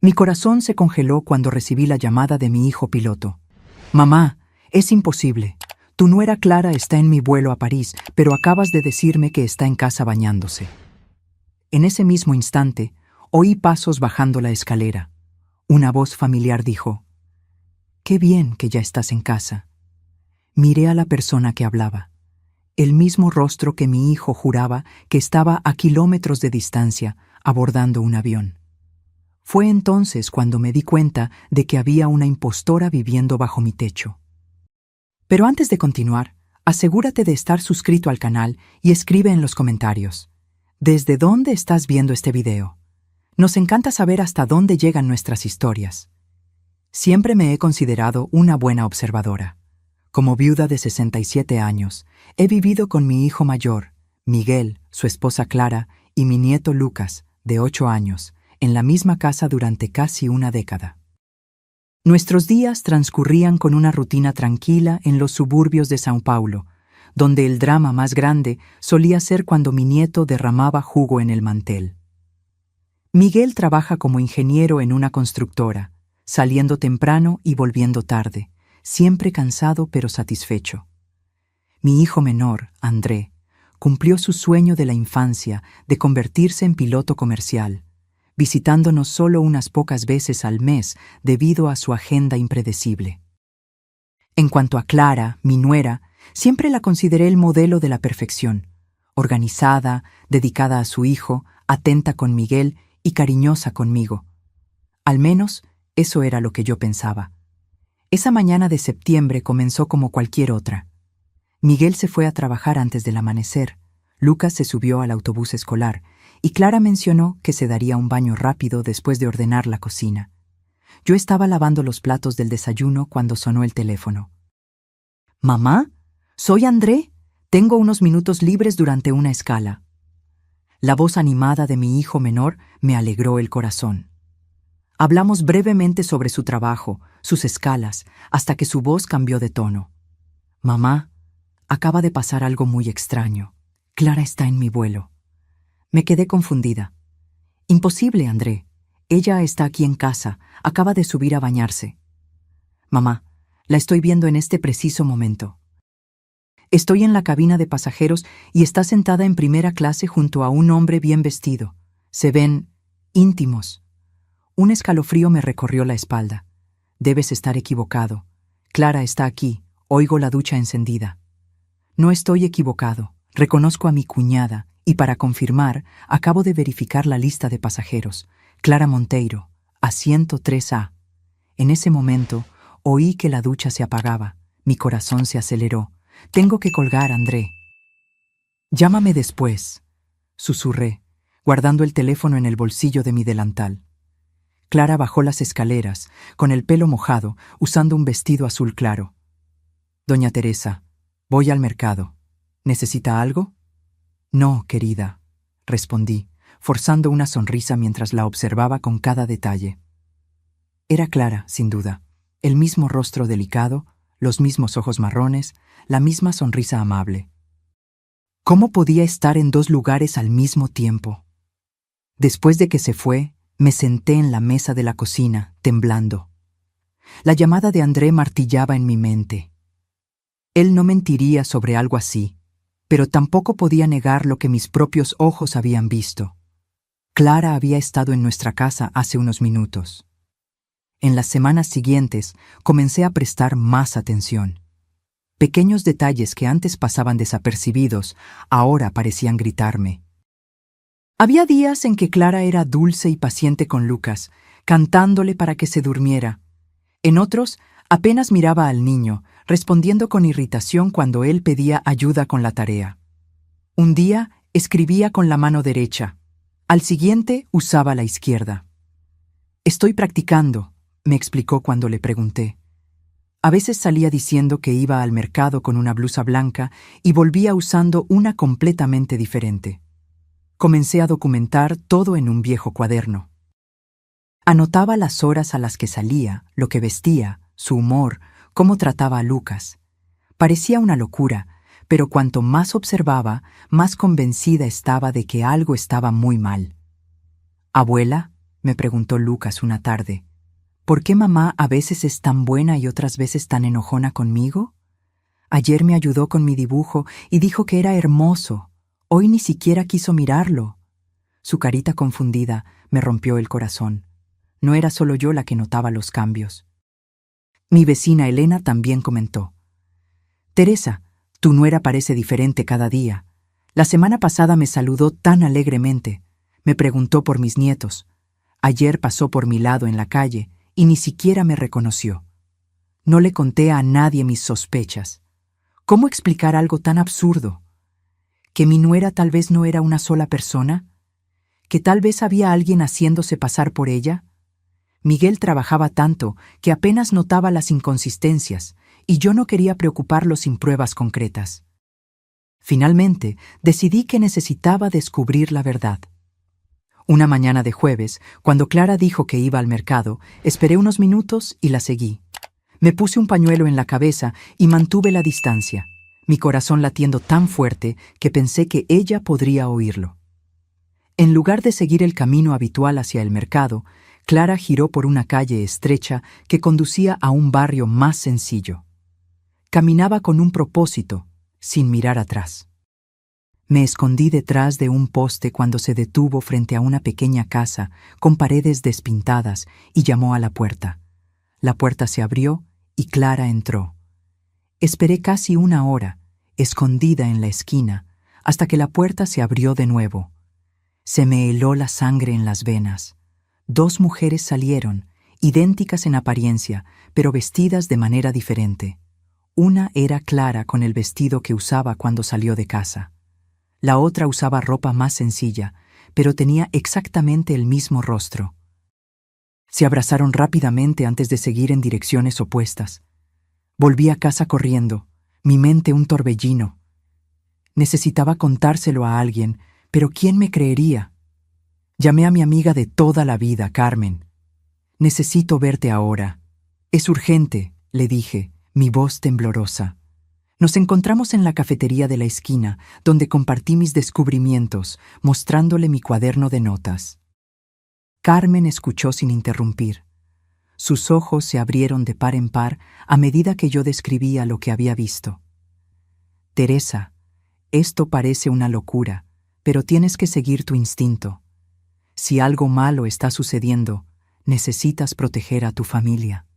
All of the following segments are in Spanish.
Mi corazón se congeló cuando recibí la llamada de mi hijo piloto. Mamá, es imposible. Tu nuera Clara está en mi vuelo a París, pero acabas de decirme que está en casa bañándose. En ese mismo instante, oí pasos bajando la escalera. Una voz familiar dijo: «Qué bien que ya estás en casa». Miré a la persona que hablaba. El mismo rostro que mi hijo juraba que estaba a kilómetros de distancia, abordando un avión. Fue entonces cuando me di cuenta de que había una impostora viviendo bajo mi techo. Pero antes de continuar, asegúrate de estar suscrito al canal y escribe en los comentarios: ¿desde dónde estás viendo este video? Nos encanta saber hasta dónde llegan nuestras historias. Siempre me he considerado una buena observadora. Como viuda de 67 años, he vivido con mi hijo mayor, Miguel, su esposa Clara y mi nieto Lucas, de 8 años, en la misma casa durante casi una década. Nuestros días transcurrían con una rutina tranquila en los suburbios de São Paulo, donde el drama más grande solía ser cuando mi nieto derramaba jugo en el mantel. Miguel trabaja como ingeniero en una constructora, saliendo temprano y volviendo tarde, siempre cansado pero satisfecho. Mi hijo menor, André, cumplió su sueño de la infancia de convertirse en piloto comercial, visitándonos solo unas pocas veces al mes debido a su agenda impredecible. En cuanto a Clara, mi nuera, siempre la consideré el modelo de la perfección, organizada, dedicada a su hijo, atenta con Miguel y cariñosa conmigo. Al menos, eso era lo que yo pensaba. Esa mañana de septiembre comenzó como cualquier otra. Miguel se fue a trabajar antes del amanecer, Lucas se subió al autobús escolar y Clara mencionó que se daría un baño rápido después de ordenar la cocina. Yo estaba lavando los platos del desayuno cuando sonó el teléfono. «Mamá, soy André. Tengo unos minutos libres durante una escala». La voz animada de mi hijo menor me alegró el corazón. Hablamos brevemente sobre su trabajo, sus escalas, hasta que su voz cambió de tono. «Mamá, acaba de pasar algo muy extraño. Clara está en mi vuelo». Me quedé confundida. «Imposible, André. Ella está aquí en casa, acaba de subir a bañarse». «Mamá, la estoy viendo en este preciso momento. Estoy en la cabina de pasajeros y está sentada en primera clase junto a un hombre bien vestido. Se ven íntimos». Un escalofrío me recorrió la espalda. «Debes estar equivocado. Clara está aquí, oigo la ducha encendida». «No estoy equivocado. Reconozco a mi cuñada y para confirmar, acabo de verificar la lista de pasajeros. Clara Monteiro, asiento 3A». En ese momento, oí que la ducha se apagaba. Mi corazón se aceleró. «Tengo que colgar, André». «Llámame después», susurré, guardando el teléfono en el bolsillo de mi delantal. Clara bajó las escaleras, con el pelo mojado, usando un vestido azul claro. «Doña Teresa, voy al mercado. ¿Necesita algo?» «No, querida», respondí, forzando una sonrisa mientras la observaba con cada detalle. Era Clara, sin duda, el mismo rostro delicado, los mismos ojos marrones, la misma sonrisa amable. ¿Cómo podía estar en dos lugares al mismo tiempo? Después de que se fue, me senté en la mesa de la cocina, temblando. La llamada de André martillaba en mi mente. Él no mentiría sobre algo así, pero tampoco podía negar lo que mis propios ojos habían visto. Clara había estado en nuestra casa hace unos minutos. En las semanas siguientes comencé a prestar más atención. Pequeños detalles que antes pasaban desapercibidos, ahora parecían gritarme. Había días en que Clara era dulce y paciente con Lucas, cantándole para que se durmiera. En otros, apenas miraba al niño, respondiendo con irritación cuando él pedía ayuda con la tarea. Un día escribía con la mano derecha, al siguiente usaba la izquierda. «Estoy practicando», me explicó cuando le pregunté. A veces salía diciendo que iba al mercado con una blusa blanca y volvía usando una completamente diferente. Comencé a documentar todo en un viejo cuaderno. Anotaba las horas a las que salía, lo que vestía, su humor, cómo trataba a Lucas. Parecía una locura, pero cuanto más observaba, más convencida estaba de que algo estaba muy mal. «Abuela», me preguntó Lucas una tarde. ¿Por qué mamá a veces es tan buena y otras veces tan enojona conmigo? Ayer me ayudó con mi dibujo y dijo que era hermoso. Hoy ni siquiera quiso mirarlo. Su carita confundida me rompió el corazón. No era solo yo la que notaba los cambios. Mi vecina Elena también comentó. Teresa, tu nuera parece diferente cada día. La semana pasada me saludó tan alegremente. Me preguntó por mis nietos. Ayer pasó por mi lado en la calle y ni siquiera me reconoció. No le conté a nadie mis sospechas. ¿Cómo explicar algo tan absurdo? ¿Que mi nuera tal vez no era una sola persona? ¿Que tal vez había alguien haciéndose pasar por ella? Miguel trabajaba tanto que apenas notaba las inconsistencias, y yo no quería preocuparlo sin pruebas concretas. Finalmente, decidí que necesitaba descubrir la verdad. Una mañana de jueves, cuando Clara dijo que iba al mercado, esperé unos minutos y la seguí. Me puse un pañuelo en la cabeza y mantuve la distancia, mi corazón latiendo tan fuerte que pensé que ella podría oírlo. En lugar de seguir el camino habitual hacia el mercado, Clara giró por una calle estrecha que conducía a un barrio más sencillo. Caminaba con un propósito, sin mirar atrás. Me escondí detrás de un poste cuando se detuvo frente a una pequeña casa con paredes despintadas y llamó a la puerta. La puerta se abrió y Clara entró. Esperé casi una hora, escondida en la esquina, hasta que la puerta se abrió de nuevo. Se me heló la sangre en las venas. 2 mujeres salieron, idénticas en apariencia, pero vestidas de manera diferente. Una era Clara con el vestido que usaba cuando salió de casa. La otra usaba ropa más sencilla, pero tenía exactamente el mismo rostro. Se abrazaron rápidamente antes de seguir en direcciones opuestas. Volví a casa corriendo, mi mente un torbellino. Necesitaba contárselo a alguien, pero ¿quién me creería? Llamé a mi amiga de toda la vida, Carmen. Necesito verte ahora. Es urgente, le dije, mi voz temblorosa. Nos encontramos en la cafetería de la esquina, donde compartí mis descubrimientos, mostrándole mi cuaderno de notas. Carmen escuchó sin interrumpir. Sus ojos se abrieron de par en par a medida que yo describía lo que había visto. Teresa, esto parece una locura, pero tienes que seguir tu instinto. Si algo malo está sucediendo, necesitas proteger a tu familia.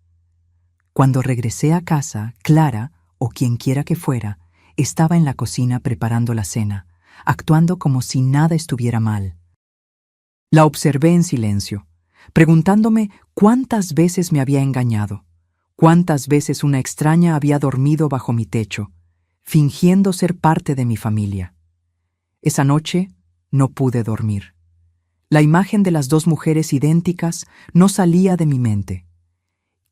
Cuando regresé a casa, Clara, o quien quiera que fuera, estaba en la cocina preparando la cena, actuando como si nada estuviera mal. La observé en silencio, preguntándome cuántas veces me había engañado, cuántas veces una extraña había dormido bajo mi techo, fingiendo ser parte de mi familia. Esa noche no pude dormir. La imagen de las 2 mujeres idénticas no salía de mi mente.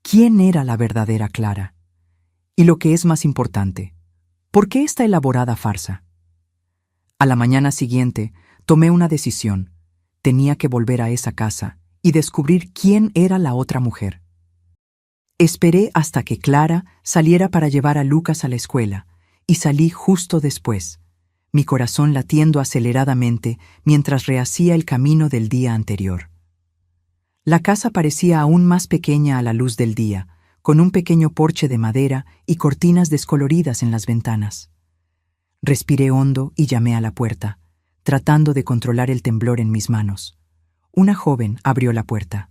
¿Quién era la verdadera Clara? Y lo que es más importante, ¿por qué esta elaborada farsa? A la mañana siguiente, tomé una decisión. Tenía que volver a esa casa y descubrir quién era la otra mujer. Esperé hasta que Clara saliera para llevar a Lucas a la escuela, y salí justo después, mi corazón latiendo aceleradamente mientras rehacía el camino del día anterior. La casa parecía aún más pequeña a la luz del día, con un pequeño porche de madera y cortinas descoloridas en las ventanas. Respiré hondo y llamé a la puerta, tratando de controlar el temblor en mis manos. Una joven abrió la puerta.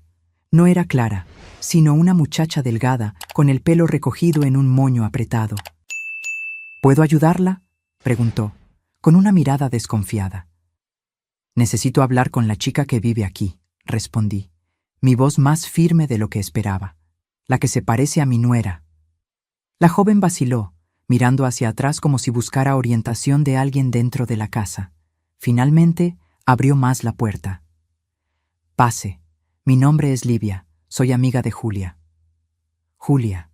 No era Clara, sino una muchacha delgada, con el pelo recogido en un moño apretado. ¿Puedo ayudarla?, preguntó, con una mirada desconfiada. Necesito hablar con la chica que vive aquí, respondí, mi voz más firme de lo que esperaba, la que se parece a mi nuera. La joven vaciló, mirando hacia atrás como si buscara orientación de alguien dentro de la casa. Finalmente, abrió más la puerta. Pase, mi nombre es Livia, soy amiga de Julia. Julia,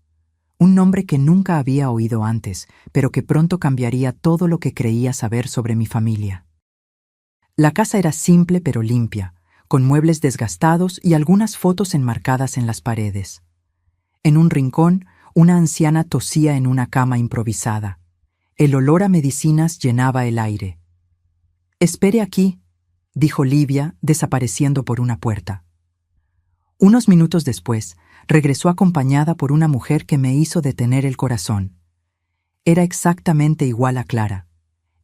un nombre que nunca había oído antes, pero que pronto cambiaría todo lo que creía saber sobre mi familia. La casa era simple pero limpia, con muebles desgastados y algunas fotos enmarcadas en las paredes. En un rincón, una anciana tosía en una cama improvisada. El olor a medicinas llenaba el aire. «Espere aquí», dijo Livia, desapareciendo por una puerta. Unos minutos después, regresó acompañada por una mujer que me hizo detener el corazón. Era exactamente igual a Clara.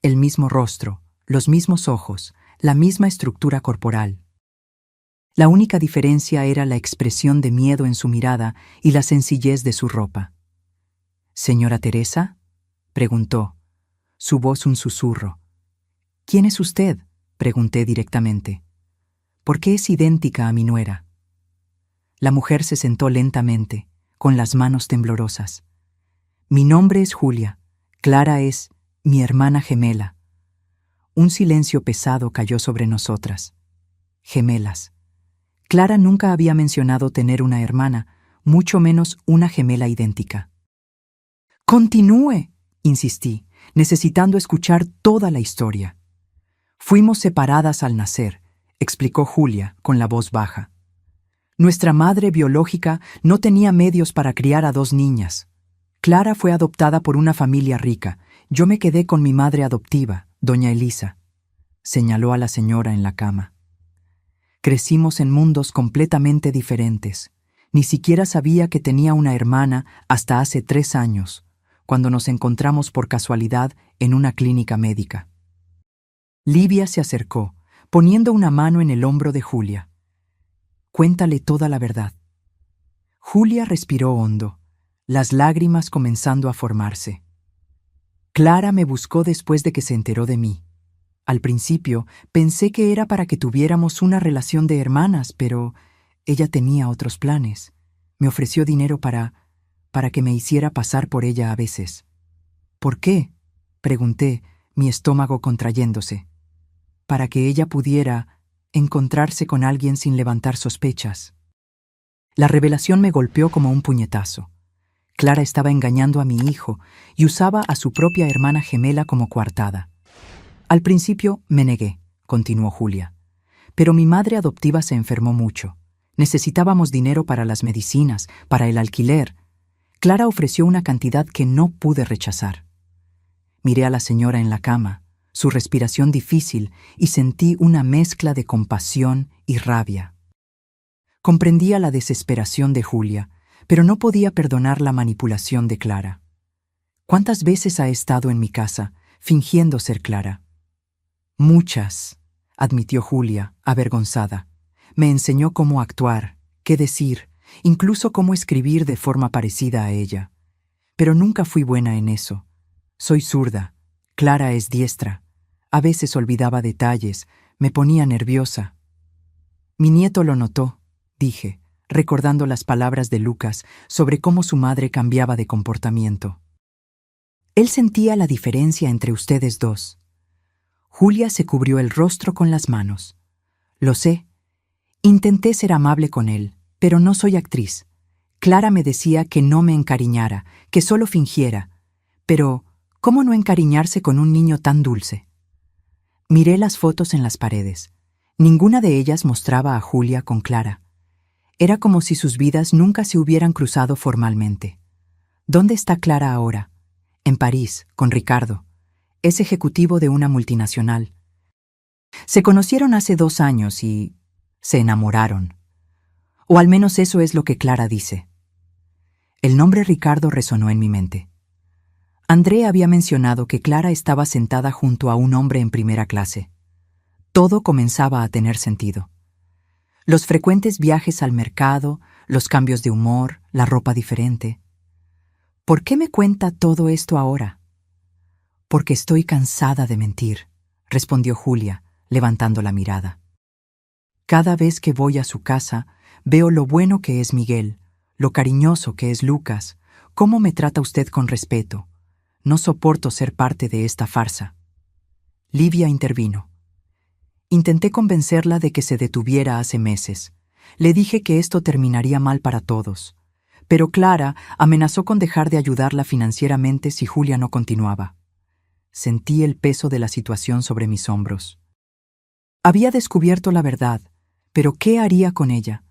El mismo rostro, los mismos ojos, la misma estructura corporal. La única diferencia era la expresión de miedo en su mirada y la sencillez de su ropa. «¿Señora Teresa?», preguntó, su voz un susurro. «¿Quién es usted?», pregunté directamente. «¿Por qué es idéntica a mi nuera?». La mujer se sentó lentamente, con las manos temblorosas. «Mi nombre es Julia. Clara es mi hermana gemela». Un silencio pesado cayó sobre nosotras. Gemelas. Clara nunca había mencionado tener una hermana, mucho menos una gemela idéntica. «Continúe», insistí, necesitando escuchar toda la historia. «Fuimos separadas al nacer», explicó Julia con la voz baja. «Nuestra madre biológica no tenía medios para criar a 2 niñas. Clara fue adoptada por una familia rica. Yo me quedé con mi madre adoptiva, doña Elisa», señaló a la señora en la cama. «Crecimos en mundos completamente diferentes. Ni siquiera sabía que tenía una hermana hasta hace 3 años, cuando nos encontramos por casualidad en una clínica médica». Livia se acercó, poniendo una mano en el hombro de Julia. «Cuéntale toda la verdad». Julia respiró hondo, las lágrimas comenzando a formarse. «Clara me buscó después de que se enteró de mí. Al principio pensé que era para que tuviéramos una relación de hermanas, pero ella tenía otros planes. Me ofreció dinero para que me hiciera pasar por ella a veces». «¿Por qué?», pregunté, mi estómago contrayéndose. «Para que ella pudiera encontrarse con alguien sin levantar sospechas». La revelación me golpeó como un puñetazo. Clara estaba engañando a mi hijo y usaba a su propia hermana gemela como coartada. «Al principio me negué», continuó Julia, «pero mi madre adoptiva se enfermó mucho. Necesitábamos dinero para las medicinas, para el alquiler. Clara ofreció una cantidad que no pude rechazar». Miré a la señora en la cama, su respiración difícil, y sentí una mezcla de compasión y rabia. Comprendía la desesperación de Julia, pero no podía perdonar la manipulación de Clara. ¿Cuántas veces ha estado en mi casa, fingiendo ser Clara? «Muchas», admitió Julia, avergonzada. «Me enseñó cómo actuar, qué decir, incluso cómo escribir de forma parecida a ella. Pero nunca fui buena en eso. Soy zurda, Clara es diestra. A veces olvidaba detalles, me ponía nerviosa». «Mi nieto lo notó», dije, recordando las palabras de Lucas sobre cómo su madre cambiaba de comportamiento. «Él sentía la diferencia entre ustedes dos». Julia se cubrió el rostro con las manos. «Lo sé. Intenté ser amable con él, pero no soy actriz. Clara me decía que no me encariñara, que solo fingiera. Pero, ¿cómo no encariñarse con un niño tan dulce?». Miré las fotos en las paredes. Ninguna de ellas mostraba a Julia con Clara. Era como si sus vidas nunca se hubieran cruzado formalmente. ¿Dónde está Clara ahora? En París, con Ricardo. Es ejecutivo de una multinacional. Se conocieron hace 2 años y se enamoraron. O al menos eso es lo que Clara dice. El nombre Ricardo resonó en mi mente. André había mencionado que Clara estaba sentada junto a un hombre en primera clase. Todo comenzaba a tener sentido. Los frecuentes viajes al mercado, los cambios de humor, la ropa diferente. ¿Por qué me cuenta todo esto ahora? «Porque estoy cansada de mentir», respondió Julia, levantando la mirada. «Cada vez que voy a su casa, veo lo bueno que es Miguel, lo cariñoso que es Lucas, cómo me trata usted con respeto. No soporto ser parte de esta farsa». Livia intervino. Intenté convencerla de que se detuviera hace meses. Le dije que esto terminaría mal para todos. Pero Clara amenazó con dejar de ayudarla financieramente si Julia no continuaba. Sentí el peso de la situación sobre mis hombros. Había descubierto la verdad, pero ¿qué haría con ella?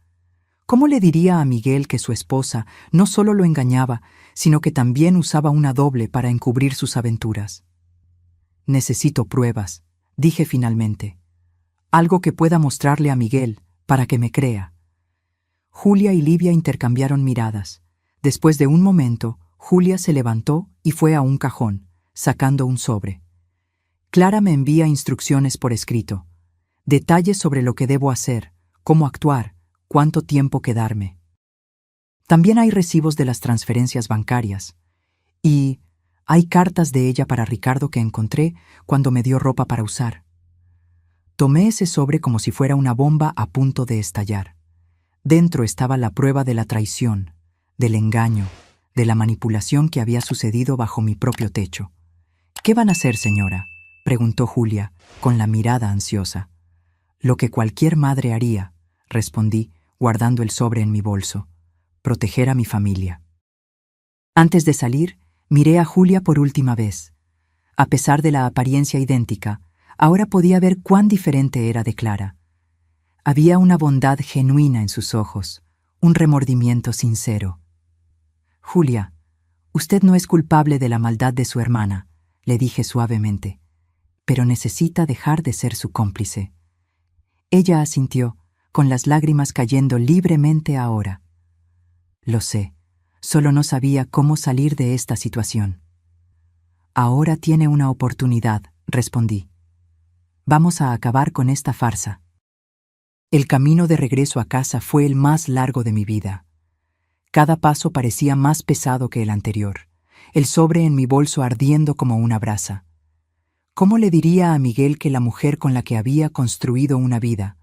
¿Cómo le diría a Miguel que su esposa no solo lo engañaba, sino que también usaba una doble para encubrir sus aventuras? «Necesito pruebas», dije finalmente. «Algo que pueda mostrarle a Miguel para que me crea». Julia y Livia intercambiaron miradas. Después de un momento, Julia se levantó y fue a un cajón, sacando un sobre. Clara me envía instrucciones por escrito. Detalles sobre lo que debo hacer, cómo actuar, cuánto tiempo quedarme. También hay recibos de las transferencias bancarias. Y hay cartas de ella para Ricardo que encontré cuando me dio ropa para usar. Tomé ese sobre como si fuera una bomba a punto de estallar. Dentro estaba la prueba de la traición, del engaño, de la manipulación que había sucedido bajo mi propio techo. «¿Qué van a hacer, señora?», preguntó Julia, con la mirada ansiosa. «Lo que cualquier madre haría», respondí, guardando el sobre en mi bolso. «Proteger a mi familia». Antes de salir, miré a Julia por última vez. A pesar de la apariencia idéntica, ahora podía ver cuán diferente era de Clara. Había una bondad genuina en sus ojos, un remordimiento sincero. «Julia, usted no es culpable de la maldad de su hermana», le dije suavemente, «pero necesita dejar de ser su cómplice». Ella asintió, con las lágrimas cayendo libremente ahora. «Lo sé, solo no sabía cómo salir de esta situación». «Ahora tiene una oportunidad», respondí. «Vamos a acabar con esta farsa». El camino de regreso a casa fue el más largo de mi vida. Cada paso parecía más pesado que el anterior, el sobre en mi bolso ardiendo como una brasa. ¿Cómo le diría a Miguel que la mujer con la que había construido una vida,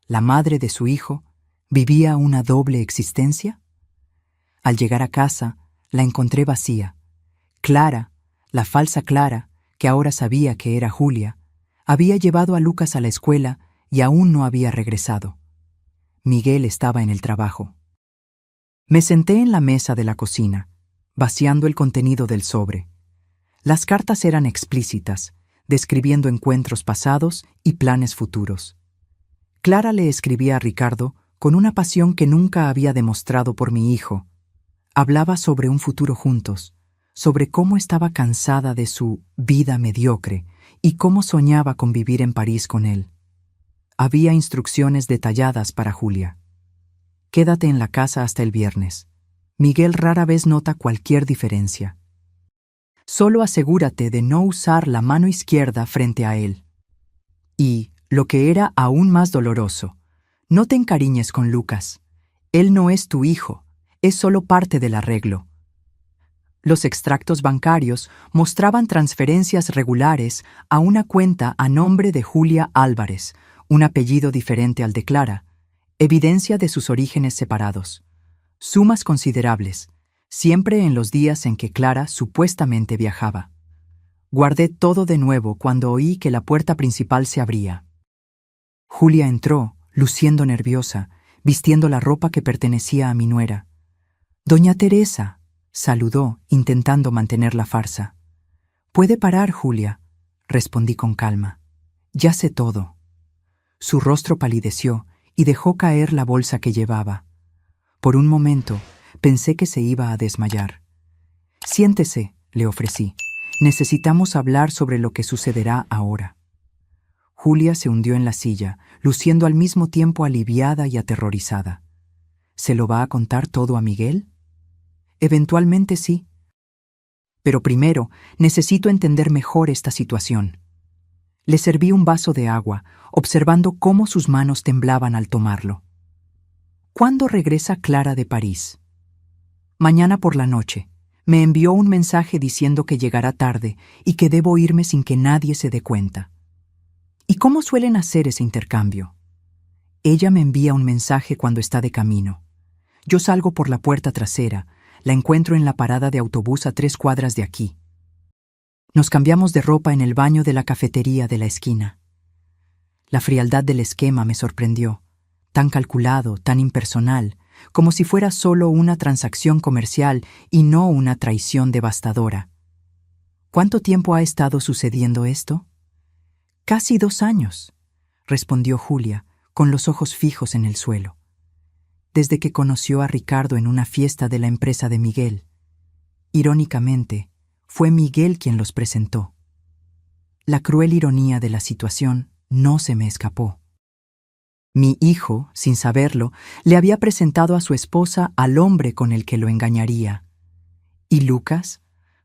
la madre de su hijo, vivía una doble existencia? Al llegar a casa, la encontré vacía. Clara, la falsa Clara, que ahora sabía que era Julia, había llevado a Lucas a la escuela y aún no había regresado. Miguel estaba en el trabajo. Me senté en la mesa de la cocina, vaciando el contenido del sobre. Las cartas eran explícitas, describiendo encuentros pasados y planes futuros. Clara le escribía a Ricardo con una pasión que nunca había demostrado por mi hijo. Hablaba sobre un futuro juntos, sobre cómo estaba cansada de su vida mediocre y cómo soñaba con vivir en París con él. Había instrucciones detalladas para Julia. «Quédate en la casa hasta el viernes. Miguel rara vez nota cualquier diferencia. Solo asegúrate de no usar la mano izquierda frente a él. Y, lo que era aún más doloroso, no te encariñes con Lucas. Él no es tu hijo, es solo parte del arreglo». Los extractos bancarios mostraban transferencias regulares a una cuenta a nombre de Julia Álvarez, un apellido diferente al de Clara, evidencia de sus orígenes separados. Sumas considerables, siempre en los días en que Clara supuestamente viajaba. Guardé todo de nuevo cuando oí que la puerta principal se abría. Julia entró, luciendo nerviosa, vistiendo la ropa que pertenecía a mi nuera. «Doña Teresa», saludó, intentando mantener la farsa. «Puede parar, Julia», respondí con calma. «Ya sé todo». Su rostro palideció y dejó caer la bolsa que llevaba. Por un momento, pensé que se iba a desmayar. «Siéntese», le ofrecí. «Necesitamos hablar sobre lo que sucederá ahora». Julia se hundió en la silla, luciendo al mismo tiempo aliviada y aterrorizada. ¿Se lo va a contar todo a Miguel? Eventualmente sí. Pero primero necesito entender mejor esta situación. Le serví un vaso de agua, observando cómo sus manos temblaban al tomarlo. «¿Cuándo regresa Clara de París?» «Mañana por la noche. Me envió un mensaje diciendo que llegará tarde y que debo irme sin que nadie se dé cuenta». «¿Y cómo suelen hacer ese intercambio?» «Ella me envía un mensaje cuando está de camino. Yo salgo por la puerta trasera, la encuentro en la parada de autobús a 3 cuadras de aquí. Nos cambiamos de ropa en el baño de la cafetería de la esquina». La frialdad del esquema me sorprendió, tan calculado, tan impersonal, como si fuera solo una transacción comercial y no una traición devastadora. ¿Cuánto tiempo ha estado sucediendo esto? «Casi 2 años», respondió Julia, con los ojos fijos en el suelo. «Desde que conoció a Ricardo en una fiesta de la empresa de Miguel. Irónicamente, fue Miguel quien los presentó. La cruel ironía de la situación no se me escapó. Mi hijo, sin saberlo, le había presentado a su esposa al hombre con el que lo engañaría. ¿Y Lucas?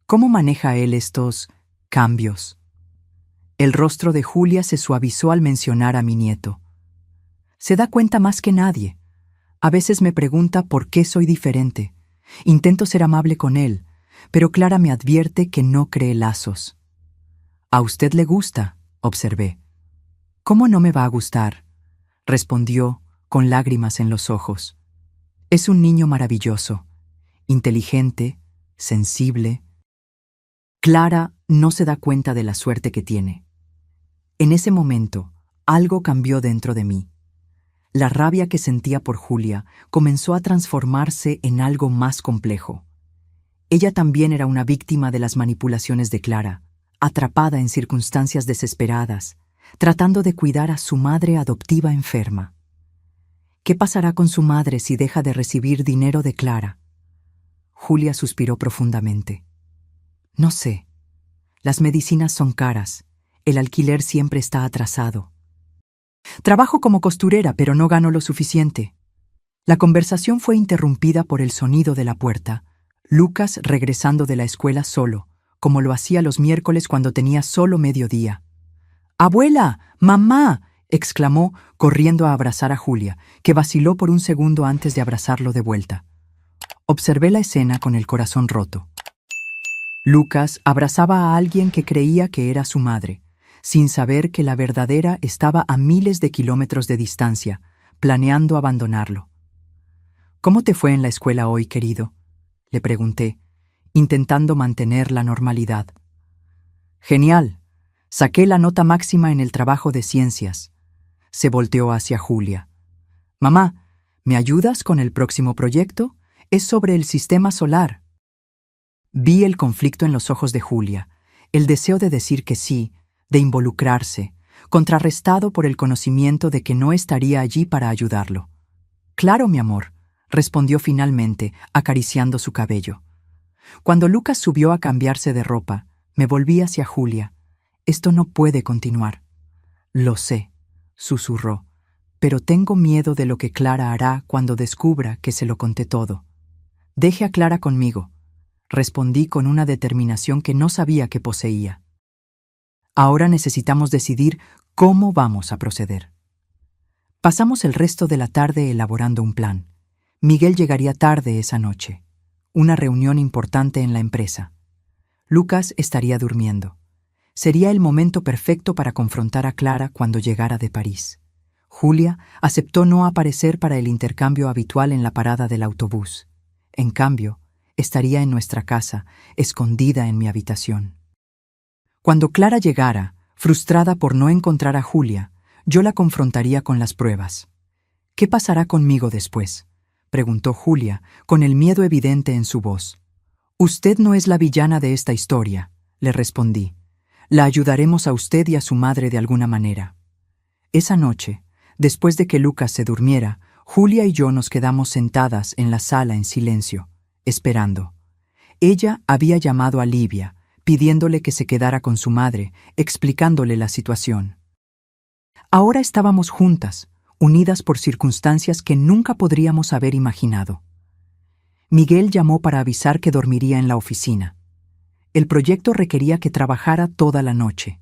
¿Cómo maneja él estos cambios? El rostro de Julia se suavizó al mencionar a mi nieto. Se da cuenta más que nadie. A veces me pregunta por qué soy diferente. Intento ser amable con él, pero Clara me advierte que no cree lazos. «A usted le gusta», observé. «¿Cómo no me va a gustar?», respondió, con lágrimas en los ojos. «Es un niño maravilloso, inteligente, sensible». Clara no se da cuenta de la suerte que tiene. En ese momento, algo cambió dentro de mí. La rabia que sentía por Julia comenzó a transformarse en algo más complejo. Ella también era una víctima de las manipulaciones de Clara, atrapada en circunstancias desesperadas, tratando de cuidar a su madre adoptiva enferma. ¿Qué pasará con su madre si deja de recibir dinero de Clara? Julia suspiró profundamente. No sé. Las medicinas son caras. El alquiler siempre está atrasado. Trabajo como costurera, pero no gano lo suficiente. La conversación fue interrumpida por el sonido de la puerta. Lucas regresando de la escuela solo, como lo hacía los miércoles cuando tenía solo mediodía. «¡Abuela! ¡Mamá!», exclamó, corriendo a abrazar a Julia, que vaciló por un segundo antes de abrazarlo de vuelta. Observé la escena con el corazón roto. Lucas abrazaba a alguien que creía que era su madre, sin saber que la verdadera estaba a miles de kilómetros de distancia, planeando abandonarlo. «¿Cómo te fue en la escuela hoy, querido?», le pregunté, intentando mantener la normalidad. «Genial. Saqué la nota máxima en el trabajo de ciencias». Se volteó hacia Julia. «Mamá, ¿me ayudas con el próximo proyecto? Es sobre el sistema solar». Vi el conflicto en los ojos de Julia, el deseo de decir que sí, de involucrarse, contrarrestado por el conocimiento de que no estaría allí para ayudarlo. «Claro, mi amor», respondió finalmente, acariciando su cabello. Cuando Lucas subió a cambiarse de ropa, me volví hacia Julia. «Esto no puede continuar». «Lo sé», susurró, «pero tengo miedo de lo que Clara hará cuando descubra que se lo conté todo». «Deje a Clara conmigo», respondí con una determinación que no sabía que poseía. Ahora necesitamos decidir cómo vamos a proceder. Pasamos el resto de la tarde elaborando un plan. Miguel llegaría tarde esa noche. Una reunión importante en la empresa. Lucas estaría durmiendo. Sería el momento perfecto para confrontar a Clara cuando llegara de París. Julia aceptó no aparecer para el intercambio habitual en la parada del autobús. En cambio, estaría en nuestra casa, escondida en mi habitación. Cuando Clara llegara, frustrada por no encontrar a Julia, yo la confrontaría con las pruebas. «¿Qué pasará conmigo después?», preguntó Julia, con el miedo evidente en su voz. «Usted no es la villana de esta historia», le respondí. «La ayudaremos a usted y a su madre de alguna manera». Esa noche, después de que Lucas se durmiera, Julia y yo nos quedamos sentadas en la sala en silencio, esperando. Ella había llamado a Livia, pidiéndole que se quedara con su madre, explicándole la situación. Ahora estábamos juntas, unidas por circunstancias que nunca podríamos haber imaginado. Miguel llamó para avisar que dormiría en la oficina. El proyecto requería que trabajara toda la noche.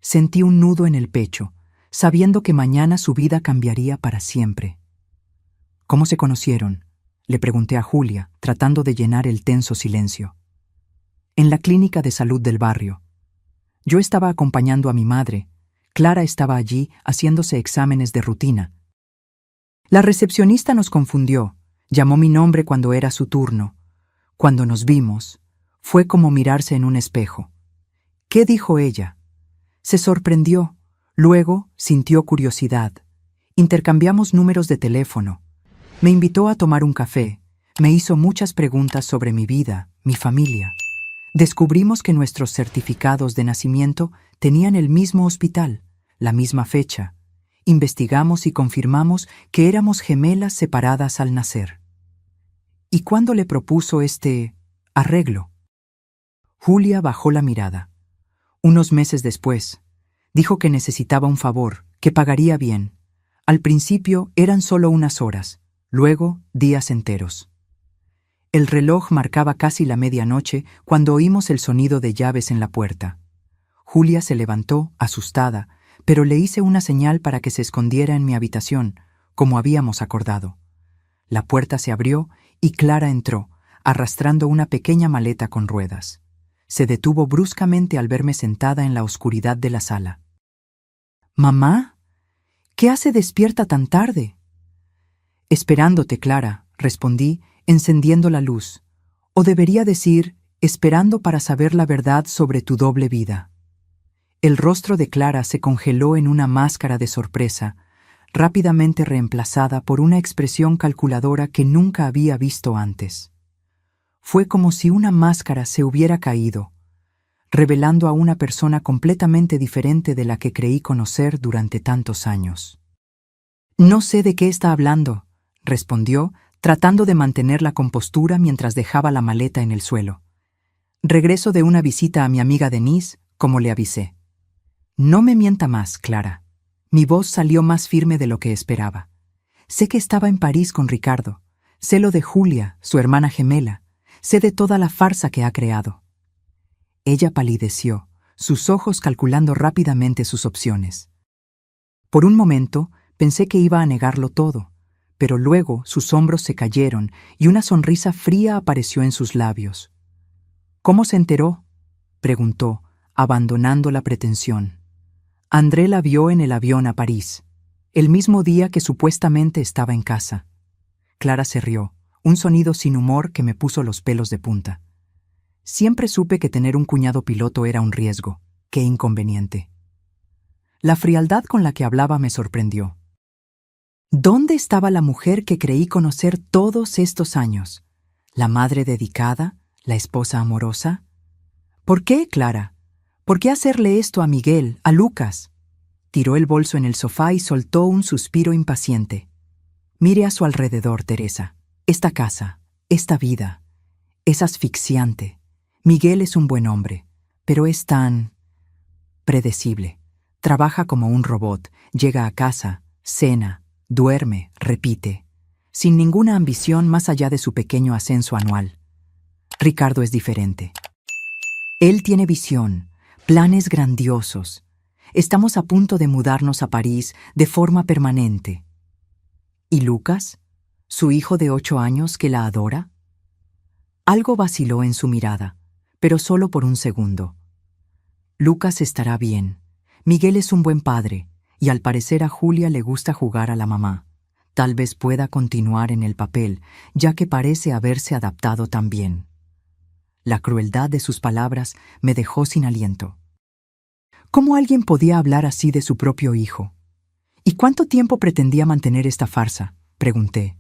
Sentí un nudo en el pecho, sabiendo que mañana su vida cambiaría para siempre. «¿Cómo se conocieron?», le pregunté a Julia, tratando de llenar el tenso silencio. «En la clínica de salud del barrio. Yo estaba acompañando a mi madre. Clara estaba allí haciéndose exámenes de rutina. La recepcionista nos confundió, llamó mi nombre cuando era su turno. Cuando nos vimos, fue como mirarse en un espejo. ¿Qué dijo ella? Se sorprendió, luego sintió curiosidad. Intercambiamos números de teléfono. Me invitó a tomar un café, me hizo muchas preguntas sobre mi vida, mi familia. Descubrimos que nuestros certificados de nacimiento tenían el mismo hospital, la misma fecha. Investigamos y confirmamos que éramos gemelas separadas al nacer. ¿Y cuándo le propuso este arreglo? Julia bajó la mirada. Unos meses después, dijo que necesitaba un favor, que pagaría bien. Al principio eran solo unas horas, luego días enteros. El reloj marcaba casi la medianoche cuando oímos el sonido de llaves en la puerta. Julia se levantó, asustada, pero le hice una señal para que se escondiera en mi habitación, como habíamos acordado. La puerta se abrió y Clara entró, arrastrando una pequeña maleta con ruedas. Se detuvo bruscamente al verme sentada en la oscuridad de la sala. «¿Mamá? ¿Qué hace despierta tan tarde?» «Esperándote, Clara», respondí, encendiendo la luz. O debería decir, esperando para saber la verdad sobre tu doble vida. El rostro de Clara se congeló en una máscara de sorpresa, rápidamente reemplazada por una expresión calculadora que nunca había visto antes. Fue como si una máscara se hubiera caído, revelando a una persona completamente diferente de la que creí conocer durante tantos años. «No sé de qué está hablando», respondió, tratando de mantener la compostura mientras dejaba la maleta en el suelo. «Regreso de una visita a mi amiga Denise, como le avisé». «No me mienta más, Clara». Mi voz salió más firme de lo que esperaba. «Sé que estaba en París con Ricardo. Sé lo de Julia, su hermana gemela. Sé de toda la farsa que ha creado». Ella palideció, sus ojos calculando rápidamente sus opciones. Por un momento pensé que iba a negarlo todo, pero luego sus hombros se cayeron y una sonrisa fría apareció en sus labios. «¿Cómo se enteró?», preguntó, abandonando la pretensión. «André la vio en el avión a París, el mismo día que supuestamente estaba en casa». Clara se rió, un sonido sin humor que me puso los pelos de punta. Siempre supe que tener un cuñado piloto era un riesgo. ¡Qué inconveniente! La frialdad con la que hablaba me sorprendió. ¿Dónde estaba la mujer que creí conocer todos estos años? ¿La madre dedicada? ¿La esposa amorosa? ¿Por qué, Clara? ¿Por qué hacerle esto a Miguel, a Lucas? Tiró el bolso en el sofá y soltó un suspiro impaciente. Mire a su alrededor, Teresa. Esta casa, esta vida, es asfixiante. Miguel es un buen hombre, pero es tan predecible. Trabaja como un robot, llega a casa, cena, duerme, repite, sin ninguna ambición más allá de su pequeño ascenso anual. Ricardo es diferente. Él tiene visión, planes grandiosos. Estamos a punto de mudarnos a París de forma permanente. ¿Y Lucas? ¿Su hijo de 8 años que la adora? Algo vaciló en su mirada, pero solo por un segundo. Lucas estará bien. Miguel es un buen padre, y al parecer a Julia le gusta jugar a la mamá. Tal vez pueda continuar en el papel, ya que parece haberse adaptado tan bien. La crueldad de sus palabras me dejó sin aliento. ¿Cómo alguien podía hablar así de su propio hijo? ¿Y cuánto tiempo pretendía mantener esta farsa?, pregunté.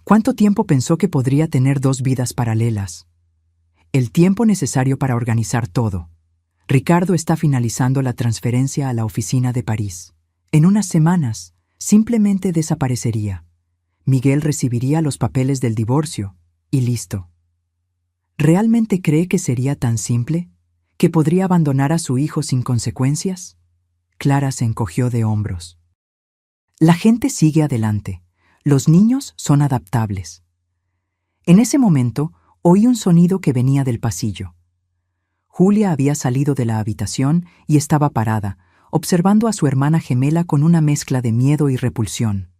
¿Cuánto tiempo pensó que podría tener 2 vidas paralelas? El tiempo necesario para organizar todo. Ricardo está finalizando la transferencia a la oficina de París. En unas semanas, simplemente desaparecería. Miguel recibiría los papeles del divorcio, y listo. ¿Realmente cree que sería tan simple? ¿Que podría abandonar a su hijo sin consecuencias? Clara se encogió de hombros. La gente sigue adelante. Los niños son adaptables. En ese momento, oí un sonido que venía del pasillo. Julia había salido de la habitación y estaba parada, observando a su hermana gemela con una mezcla de miedo y repulsión.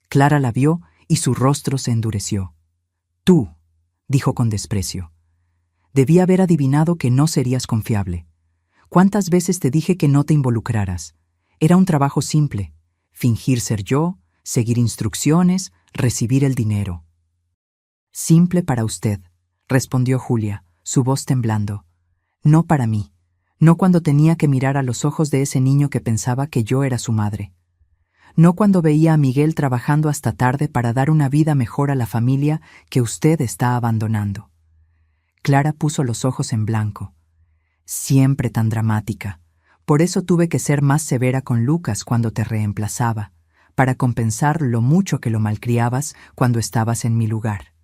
Clara la vio y su rostro se endureció. «Tú», dijo con desprecio. «Debí haber adivinado que no serías confiable. ¿Cuántas veces te dije que no te involucraras? Era un trabajo simple. Fingir ser yo, seguir instrucciones, recibir el dinero». «Simple para usted», respondió Julia, su voz temblando. «No para mí. No cuando tenía que mirar a los ojos de ese niño que pensaba que yo era su madre. No cuando veía a Miguel trabajando hasta tarde para dar una vida mejor a la familia que usted está abandonando». Clara puso los ojos en blanco. «Siempre tan dramática. Por eso tuve que ser más severa con Lucas cuando te reemplazaba, para compensar lo mucho que lo malcriabas cuando estabas en mi lugar».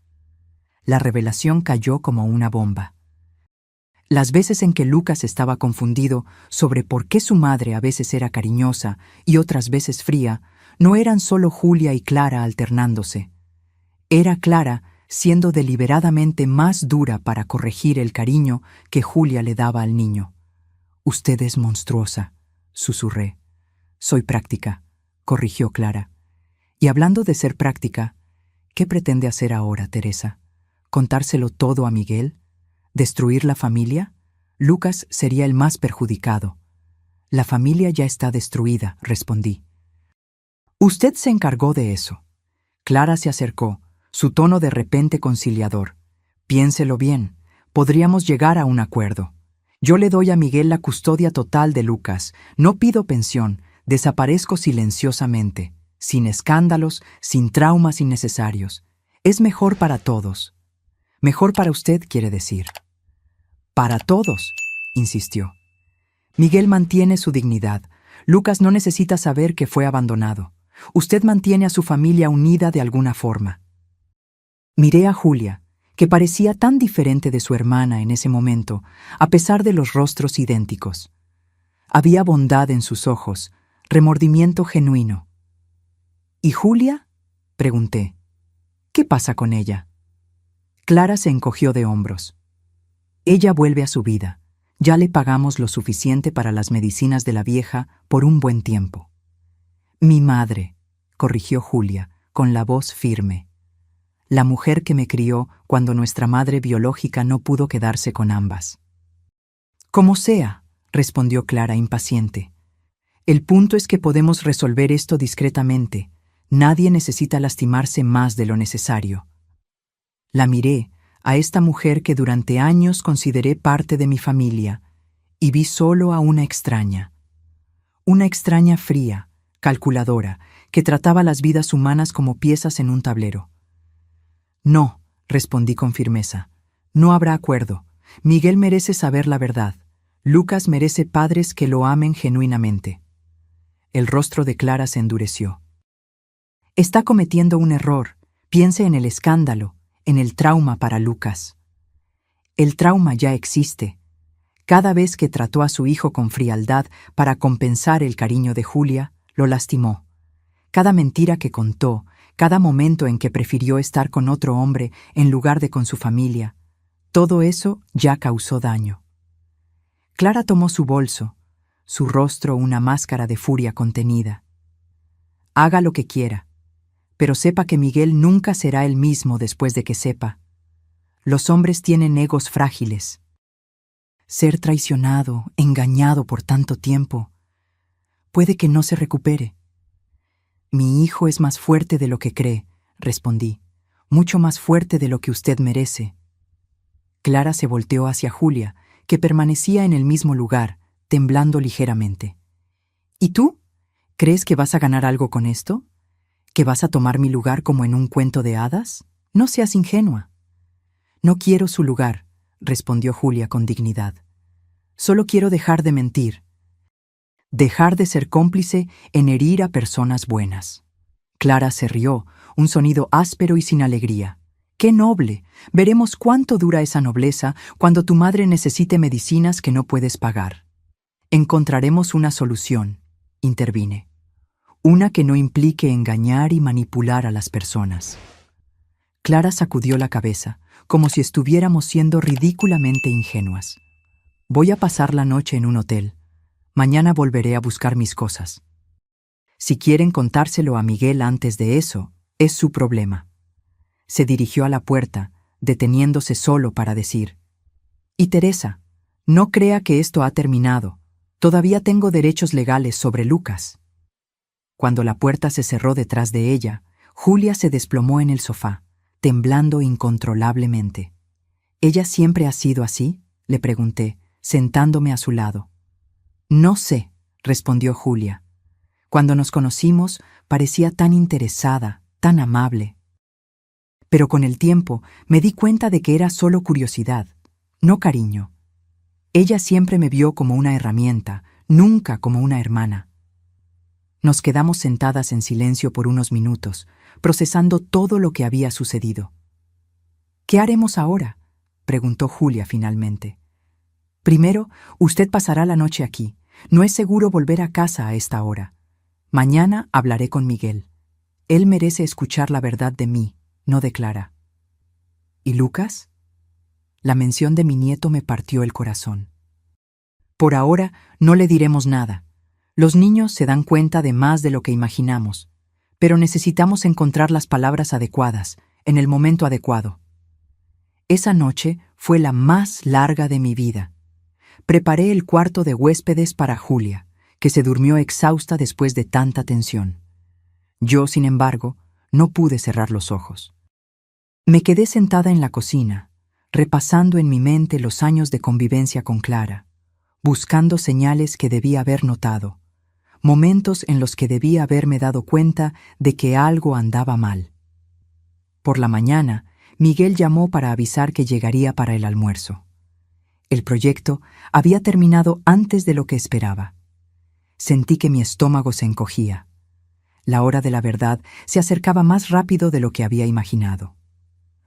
La revelación cayó como una bomba. Las veces en que Lucas estaba confundido sobre por qué su madre a veces era cariñosa y otras veces fría, No eran solo Julia y Clara alternándose. Era Clara siendo deliberadamente más dura para corregir el cariño que Julia le daba al niño. «Usted es monstruosa», susurré. «Soy práctica», corrigió Clara. Y hablando de ser práctica, ¿qué pretende hacer ahora, Teresa? ¿Contárselo todo a Miguel? ¿Destruir la familia? Lucas sería el más perjudicado. La familia ya está destruida, respondí. Usted se encargó de eso. Clara se acercó, su tono de repente conciliador. Piénselo bien, podríamos llegar a un acuerdo. Yo le doy a Miguel la custodia total de Lucas, no pido pensión, desaparezco silenciosamente, sin escándalos, sin traumas innecesarios. Es mejor para todos. Mejor para usted, quiere decir. Para todos, insistió. Miguel mantiene su dignidad. Lucas no necesita saber que fue abandonado. Usted mantiene a su familia unida de alguna forma. Miré a Julia, que parecía tan diferente de su hermana en ese momento, a pesar de los rostros idénticos. Había bondad en sus ojos, remordimiento genuino. ¿Y Julia?, pregunté. ¿Qué pasa con ella? Clara se encogió de hombros. Ella vuelve a su vida. Ya le pagamos lo suficiente para las medicinas de la vieja por un buen tiempo. Mi madre, corrigió Julia, con la voz firme. La mujer que me crió cuando nuestra madre biológica no pudo quedarse con ambas. Como sea, respondió Clara impaciente. El punto es que podemos resolver esto discretamente. Nadie necesita lastimarse más de lo necesario. La miré, a esta mujer que durante años consideré parte de mi familia, y vi solo a una extraña. Una extraña fría, calculadora, que trataba las vidas humanas como piezas en un tablero. No, respondí con firmeza. No habrá acuerdo. Miguel merece saber la verdad. Lucas merece padres que lo amen genuinamente. El rostro de Clara se endureció. Está cometiendo un error. Piense en el escándalo, en el trauma para Lucas. El trauma ya existe. Cada vez que trató a su hijo con frialdad para compensar el cariño de Julia, lo lastimó. Cada mentira que contó, cada momento en que prefirió estar con otro hombre en lugar de con su familia, todo eso ya causó daño. Clara tomó su bolso, su rostro una máscara de furia contenida. Haga lo que quiera, pero sepa que Miguel nunca será el mismo después de que sepa. Los hombres tienen egos frágiles. Ser traicionado, engañado por tanto tiempo, puede que no se recupere. Mi hijo es más fuerte de lo que cree, respondí, mucho más fuerte de lo que usted merece. Clara se volteó hacia Julia, que permanecía en el mismo lugar, temblando ligeramente. ¿Y tú? ¿Crees que vas a ganar algo con esto? ¿Que vas a tomar mi lugar como en un cuento de hadas? No seas ingenua. No quiero su lugar, respondió Julia con dignidad. Solo quiero dejar de mentir. Dejar de ser cómplice en herir a personas buenas. Clara se rió, un sonido áspero y sin alegría. ¡Qué noble! Veremos cuánto dura esa nobleza cuando tu madre necesite medicinas que no puedes pagar. Encontraremos una solución, intervine. Una que no implique engañar y manipular a las personas. Clara sacudió la cabeza, como si estuviéramos siendo ridículamente ingenuas. Voy a pasar la noche en un hotel. Mañana volveré a buscar mis cosas. Si quieren contárselo a Miguel antes de eso, es su problema. Se dirigió a la puerta, deteniéndose solo para decir: «Y Teresa, no crea que esto ha terminado. Todavía tengo derechos legales sobre Lucas». Cuando la puerta se cerró detrás de ella, Julia se desplomó en el sofá, temblando incontrolablemente. «¿Ella siempre ha sido así?», le pregunté, sentándome a su lado. «No sé», respondió Julia. «Cuando nos conocimos, parecía tan interesada, tan amable. Pero con el tiempo me di cuenta de que era solo curiosidad, no cariño. Ella siempre me vio como una herramienta, nunca como una hermana». Nos quedamos sentadas en silencio por unos minutos, procesando todo lo que había sucedido. «¿Qué haremos ahora?», preguntó Julia finalmente. «Primero, usted pasará la noche aquí. No es seguro volver a casa a esta hora. Mañana hablaré con Miguel. Él merece escuchar la verdad de mí, no de Clara. ¿Y Lucas? La mención de mi nieto me partió el corazón. Por ahora no le diremos nada. Los niños se dan cuenta de más de lo que imaginamos, pero necesitamos encontrar las palabras adecuadas, en el momento adecuado. Esa noche fue la más larga de mi vida. Preparé el cuarto de huéspedes para Julia, que se durmió exhausta después de tanta tensión. Yo, sin embargo, no pude cerrar los ojos. Me quedé sentada en la cocina, repasando en mi mente los años de convivencia con Clara, buscando señales que debía haber notado, momentos en los que debía haberme dado cuenta de que algo andaba mal. Por la mañana, Miguel llamó para avisar que llegaría para el almuerzo. El proyecto había terminado antes de lo que esperaba. Sentí que mi estómago se encogía. La hora de la verdad se acercaba más rápido de lo que había imaginado.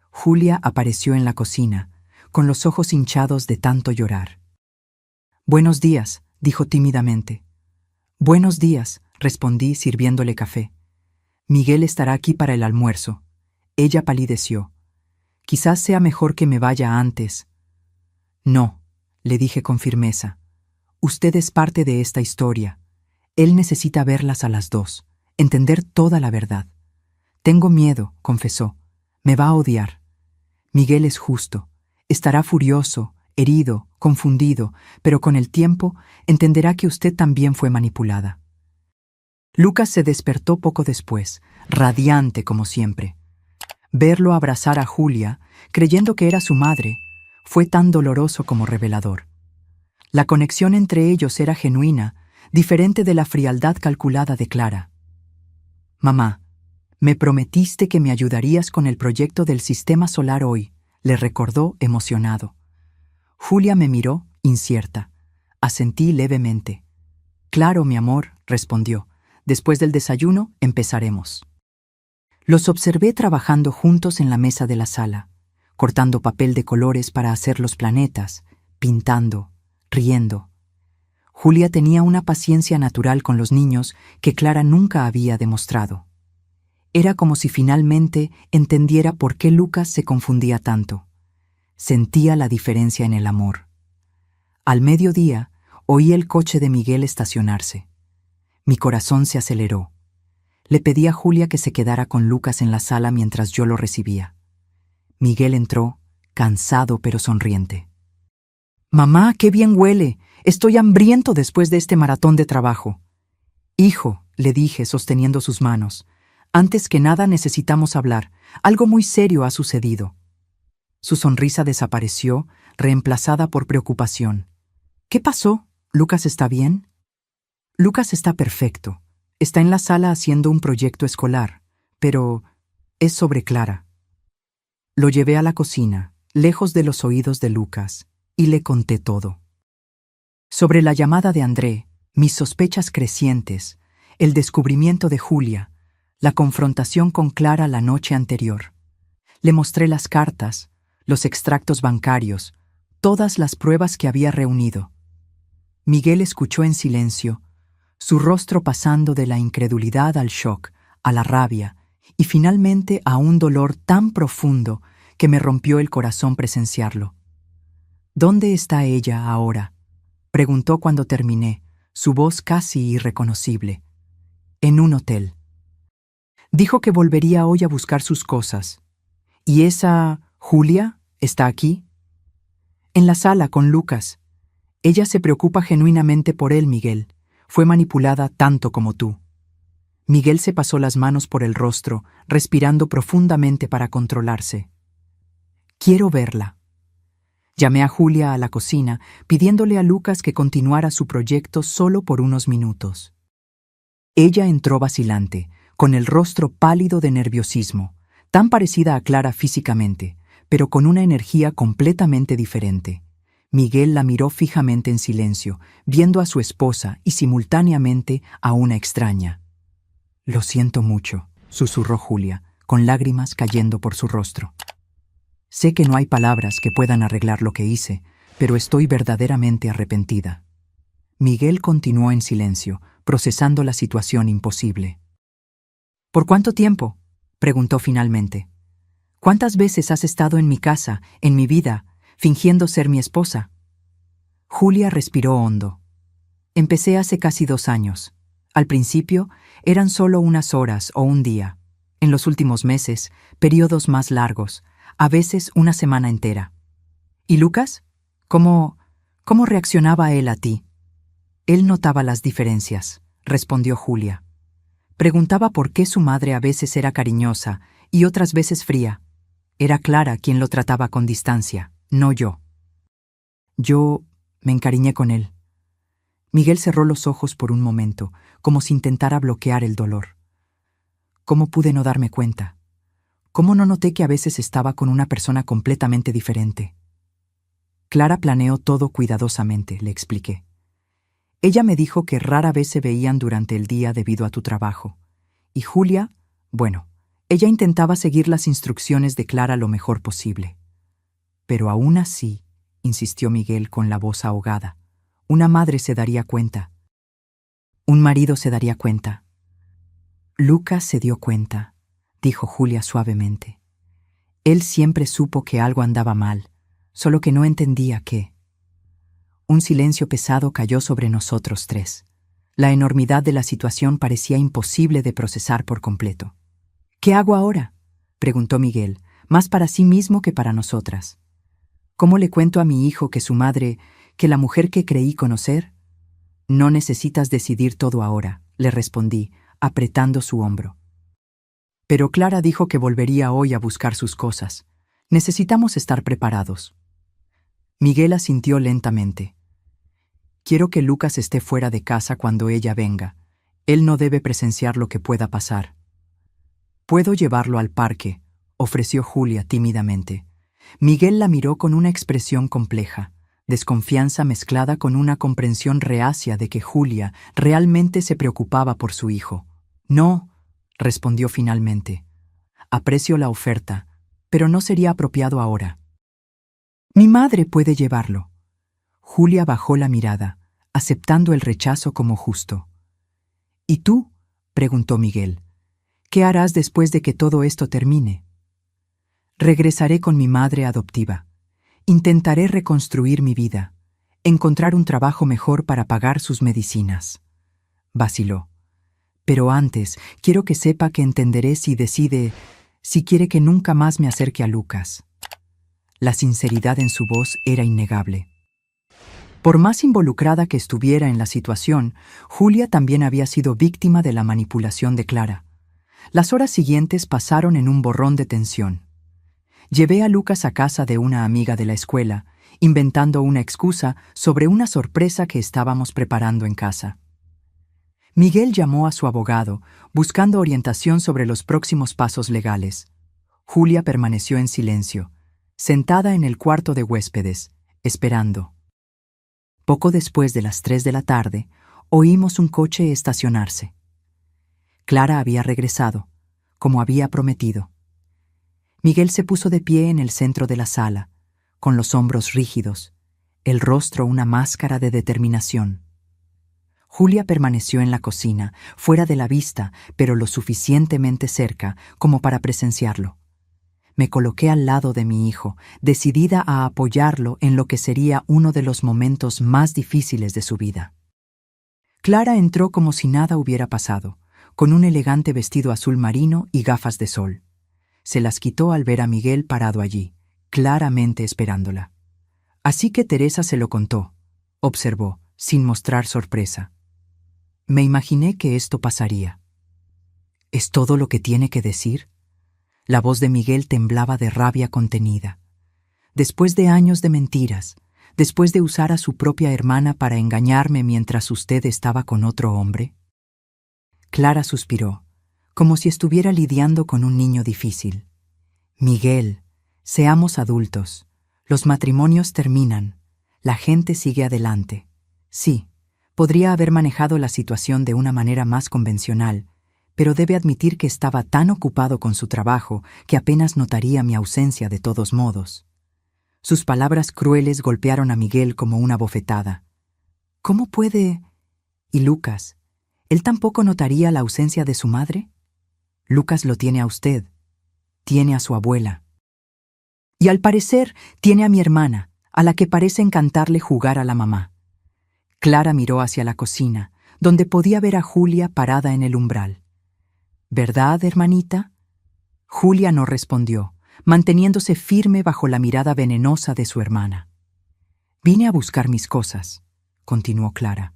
Julia apareció en la cocina, con los ojos hinchados de tanto llorar. «Buenos días», dijo tímidamente. «Buenos días», respondí sirviéndole café. «Miguel estará aquí para el almuerzo». Ella palideció. «Quizás sea mejor que me vaya antes». «No», le dije con firmeza. «Usted es parte de esta historia. Él necesita verlas a las dos, entender toda la verdad». «Tengo miedo», confesó. «Me va a odiar». «Miguel es justo. Estará furioso, herido, confundido, pero con el tiempo entenderá que usted también fue manipulada». Lucas se despertó poco después, radiante como siempre. Verlo abrazar a Julia, creyendo que era su madre, fue tan doloroso como revelador. La conexión entre ellos era genuina, diferente de la frialdad calculada de Clara. «Mamá, me prometiste que me ayudarías con el proyecto del sistema solar hoy», le recordó emocionado. Julia me miró, incierta. Asentí levemente. «Claro, mi amor», respondió. «Después del desayuno empezaremos». Los observé trabajando juntos en la mesa de la sala, cortando papel de colores para hacer los planetas, pintando, riendo. Julia tenía una paciencia natural con los niños que Clara nunca había demostrado. Era como si finalmente entendiera por qué Lucas se confundía tanto. Sentía la diferencia en el amor. Al mediodía, oí el coche de Miguel estacionarse. Mi corazón se aceleró. Le pedí a Julia que se quedara con Lucas en la sala mientras yo lo recibía. Miguel entró, cansado pero sonriente. «Mamá, qué bien huele. Estoy hambriento después de este maratón de trabajo». «Hijo», le dije, sosteniendo sus manos, «antes que nada necesitamos hablar. Algo muy serio ha sucedido». Su sonrisa desapareció, reemplazada por preocupación. «¿Qué pasó? ¿Lucas está bien?» «Lucas está perfecto. Está en la sala haciendo un proyecto escolar, pero es sobre Clara». Lo llevé a la cocina, lejos de los oídos de Lucas, y le conté todo. Sobre la llamada de André, mis sospechas crecientes, el descubrimiento de Julia, la confrontación con Clara la noche anterior. Le mostré las cartas, los extractos bancarios, todas las pruebas que había reunido. Miguel escuchó en silencio, su rostro pasando de la incredulidad al shock, a la rabia, y finalmente a un dolor tan profundo que me rompió el corazón presenciarlo. «¿Dónde está ella ahora?», preguntó cuando terminé, su voz casi irreconocible. «En un hotel». Dijo que volvería hoy a buscar sus cosas. «¿Y esa Julia está aquí?» «En la sala con Lucas. Ella se preocupa genuinamente por él, Miguel. Fue manipulada tanto como tú». Miguel se pasó las manos por el rostro, respirando profundamente para controlarse. «Quiero verla». Llamé a Julia a la cocina, pidiéndole a Lucas que continuara su proyecto solo por unos minutos. Ella entró vacilante, con el rostro pálido de nerviosismo, tan parecida a Clara físicamente, pero con una energía completamente diferente. Miguel la miró fijamente en silencio, viendo a su esposa y simultáneamente a una extraña. «Lo siento mucho», susurró Julia, con lágrimas cayendo por su rostro. «Sé que no hay palabras que puedan arreglar lo que hice, pero estoy verdaderamente arrepentida». Miguel continuó en silencio, procesando la situación imposible. ¿Por cuánto tiempo?, preguntó finalmente. ¿Cuántas veces has estado en mi casa, en mi vida, fingiendo ser mi esposa? Julia respiró hondo. Empecé hace casi 2 años. Al principio, eran solo unas horas o un día. En los últimos meses, periodos más largos, a veces una semana entera. ¿Y Lucas? ¿Cómo reaccionaba él a ti? Él notaba las diferencias, respondió Julia. Preguntaba por qué su madre a veces era cariñosa y otras veces fría. Era Clara quien lo trataba con distancia, no yo. Yo me encariñé con él. Miguel cerró los ojos por un momento, como si intentara bloquear el dolor. ¿Cómo pude no darme cuenta? ¿Cómo no noté que a veces estaba con una persona completamente diferente? Clara planeó todo cuidadosamente, le expliqué. Ella me dijo que rara vez se veían durante el día debido a tu trabajo. Y Julia, bueno, ella intentaba seguir las instrucciones de Clara lo mejor posible. Pero aún así, insistió Miguel con la voz ahogada, una madre se daría cuenta. Un marido se daría cuenta. Lucas se dio cuenta, dijo Julia suavemente. Él siempre supo que algo andaba mal, solo que no entendía qué. Un silencio pesado cayó sobre nosotros 3. La enormidad de la situación parecía imposible de procesar por completo. ¿Qué hago ahora?, preguntó Miguel, más para sí mismo que para nosotras. ¿Cómo le cuento a mi hijo que su madre, que la mujer que creí conocer? No necesitas decidir todo ahora, le respondí, apretando su hombro. Pero Clara dijo que volvería hoy a buscar sus cosas. Necesitamos estar preparados. Miguel asintió lentamente. Quiero que Lucas esté fuera de casa cuando ella venga. Él no debe presenciar lo que pueda pasar. «Puedo llevarlo al parque», ofreció Julia tímidamente. Miguel la miró con una expresión compleja, desconfianza mezclada con una comprensión reacia de que Julia realmente se preocupaba por su hijo. «No», respondió finalmente. «Aprecio la oferta, pero no sería apropiado ahora». «Mi madre puede llevarlo». Julia bajó la mirada, aceptando el rechazo como justo. «¿Y tú?», preguntó Miguel. «¿Qué harás después de que todo esto termine?» «Regresaré con mi madre adoptiva. Intentaré reconstruir mi vida, encontrar un trabajo mejor para pagar sus medicinas». Vaciló. «Pero antes, quiero que sepa que entenderé si quiere que nunca más me acerque a Lucas». La sinceridad en su voz era innegable. Por más involucrada que estuviera en la situación, Julia también había sido víctima de la manipulación de Clara. Las horas siguientes pasaron en un borrón de tensión. Llevé a Lucas a casa de una amiga de la escuela, inventando una excusa sobre una sorpresa que estábamos preparando en casa. Miguel llamó a su abogado, buscando orientación sobre los próximos pasos legales. Julia permaneció en silencio, sentada en el cuarto de huéspedes, esperando. Poco después de las 3 de la tarde, oímos un coche estacionarse. Clara había regresado, como había prometido. Miguel se puso de pie en el centro de la sala, con los hombros rígidos, el rostro una máscara de determinación. Julia permaneció en la cocina, fuera de la vista, pero lo suficientemente cerca como para presenciarlo. Me coloqué al lado de mi hijo, decidida a apoyarlo en lo que sería uno de los momentos más difíciles de su vida. Clara entró como si nada hubiera pasado, con un elegante vestido azul marino y gafas de sol. Se las quitó al ver a Miguel parado allí, claramente esperándola. Así que Teresa se lo contó, observó, sin mostrar sorpresa. Me imaginé que esto pasaría. ¿Es todo lo que tiene que decir? La voz de Miguel temblaba de rabia contenida. Después de años de mentiras, después de usar a su propia hermana para engañarme mientras usted estaba con otro hombre. Clara suspiró, como si estuviera lidiando con un niño difícil. Miguel, seamos adultos. Los matrimonios terminan. La gente sigue adelante. Sí, podría haber manejado la situación de una manera más convencional, pero debe admitir que estaba tan ocupado con su trabajo que apenas notaría mi ausencia de todos modos. Sus palabras crueles golpearon a Miguel como una bofetada. ¿Cómo puede? Y Lucas, ¿Él tampoco notaría la ausencia de su madre? Lucas lo tiene a usted, tiene a su abuela. Y al parecer tiene a mi hermana, a la que parece encantarle jugar a la mamá. Clara miró hacia la cocina, donde podía ver a Julia parada en el umbral. ¿Verdad, hermanita? Julia no respondió, manteniéndose firme bajo la mirada venenosa de su hermana. Vine a buscar mis cosas, continuó Clara.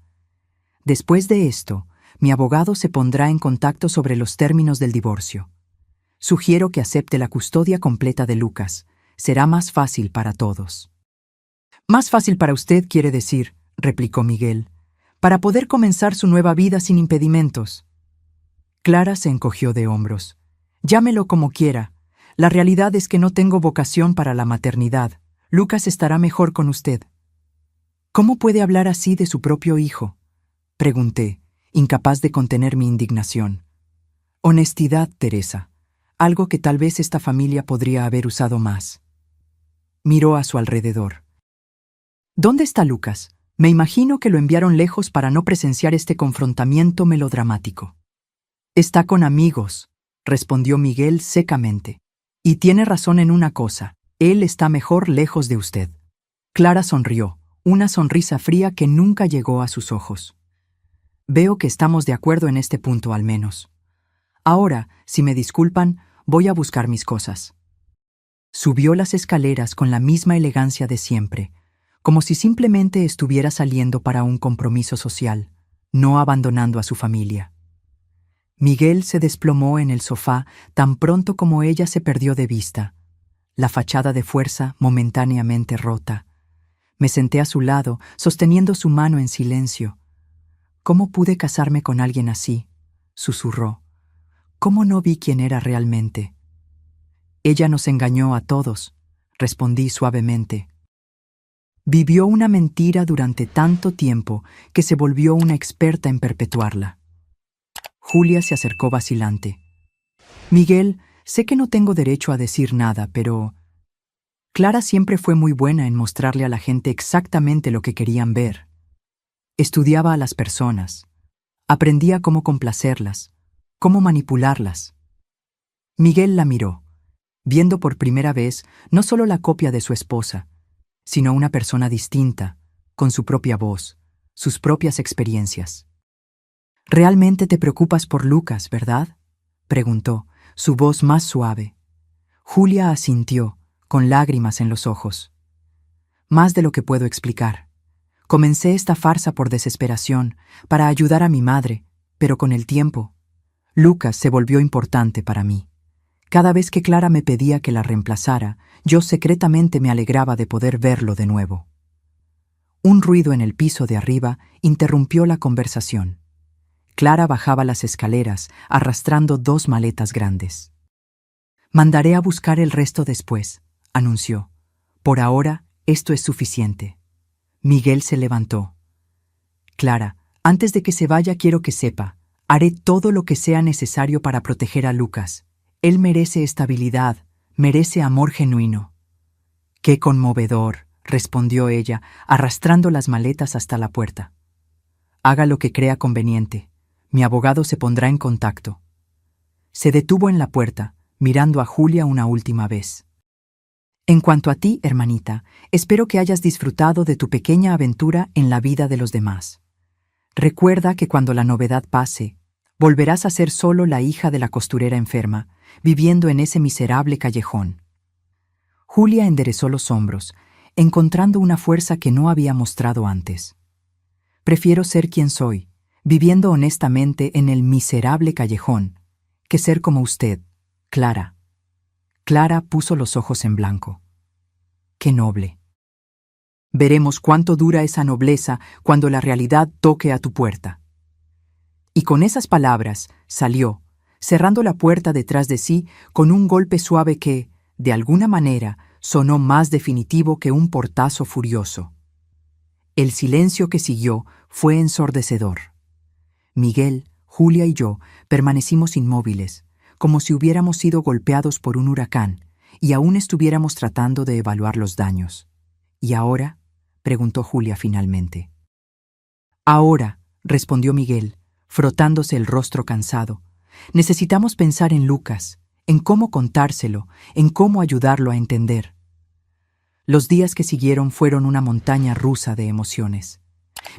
Después de esto, mi abogado se pondrá en contacto sobre los términos del divorcio. Sugiero que acepte la custodia completa de Lucas. Será más fácil para todos. Más fácil para usted, quiere decir, replicó Miguel, para poder comenzar su nueva vida sin impedimentos. Clara se encogió de hombros. Llámelo como quiera. La realidad es que no tengo vocación para la maternidad. Lucas estará mejor con usted. ¿Cómo puede hablar así de su propio hijo?, pregunté, incapaz de contener mi indignación. Honestidad, Teresa, algo que tal vez esta familia podría haber usado más. Miró a su alrededor. ¿Dónde está Lucas? Me imagino que lo enviaron lejos para no presenciar este confrontamiento melodramático. Está con amigos, respondió Miguel secamente. Y tiene razón en una cosa, él está mejor lejos de usted. Clara sonrió, una sonrisa fría que nunca llegó a sus ojos. Veo que estamos de acuerdo en este punto al menos. Ahora, si me disculpan, voy a buscar mis cosas. Subió las escaleras con la misma elegancia de siempre, como si simplemente estuviera saliendo para un compromiso social, no abandonando a su familia. Miguel se desplomó en el sofá tan pronto como ella se perdió de vista, la fachada de fuerza momentáneamente rota. Me senté a su lado, sosteniendo su mano en silencio. ¿Cómo pude casarme con alguien así?, susurró. ¿Cómo no vi quién era realmente? Ella nos engañó a todos, respondí suavemente. Vivió una mentira durante tanto tiempo que se volvió una experta en perpetuarla. Julia se acercó vacilante. Miguel, sé que no tengo derecho a decir nada, pero... Clara siempre fue muy buena en mostrarle a la gente exactamente lo que querían ver. Estudiaba a las personas. Aprendía cómo complacerlas, cómo manipularlas. Miguel la miró, viendo por primera vez no solo la copia de su esposa, sino una persona distinta, con su propia voz, sus propias experiencias. «¿Realmente te preocupas por Lucas, verdad?», preguntó, su voz más suave. Julia asintió, con lágrimas en los ojos. «Más de lo que puedo explicar. Comencé esta farsa por desesperación, para ayudar a mi madre, pero con el tiempo, Lucas se volvió importante para mí. Cada vez que Clara me pedía que la reemplazara, yo secretamente me alegraba de poder verlo de nuevo». Un ruido en el piso de arriba interrumpió la conversación. Clara bajaba las escaleras, arrastrando 2 maletas grandes. «Mandaré a buscar el resto después», anunció. «Por ahora, esto es suficiente». Miguel se levantó. «Clara, antes de que se vaya quiero que sepa, haré todo lo que sea necesario para proteger a Lucas. Él merece estabilidad, merece amor genuino». «Qué conmovedor», respondió ella, arrastrando las maletas hasta la puerta. «Haga lo que crea conveniente. Mi abogado se pondrá en contacto». Se detuvo en la puerta, mirando a Julia una última vez. «En cuanto a ti, hermanita, espero que hayas disfrutado de tu pequeña aventura en la vida de los demás. Recuerda que cuando la novedad pase, volverás a ser solo la hija de la costurera enferma, viviendo en ese miserable callejón». Julia enderezó los hombros, encontrando una fuerza que no había mostrado antes. «Prefiero ser quien soy, viviendo honestamente en el miserable callejón, que ser como usted, Clara». Clara puso los ojos en blanco. «Qué noble». «Veremos cuánto dura esa nobleza cuando la realidad toque a tu puerta». Y con esas palabras salió, cerrando la puerta detrás de sí con un golpe suave que, de alguna manera, sonó más definitivo que un portazo furioso. El silencio que siguió fue ensordecedor. Miguel, Julia y yo permanecimos inmóviles, como si hubiéramos sido golpeados por un huracán y aún estuviéramos tratando de evaluar los daños. «¿Y ahora?», preguntó Julia finalmente. «Ahora», respondió Miguel, frotándose el rostro cansado. Necesitamos pensar en Lucas, en cómo contárselo, en cómo ayudarlo a entender. Los días que siguieron fueron una montaña rusa de emociones.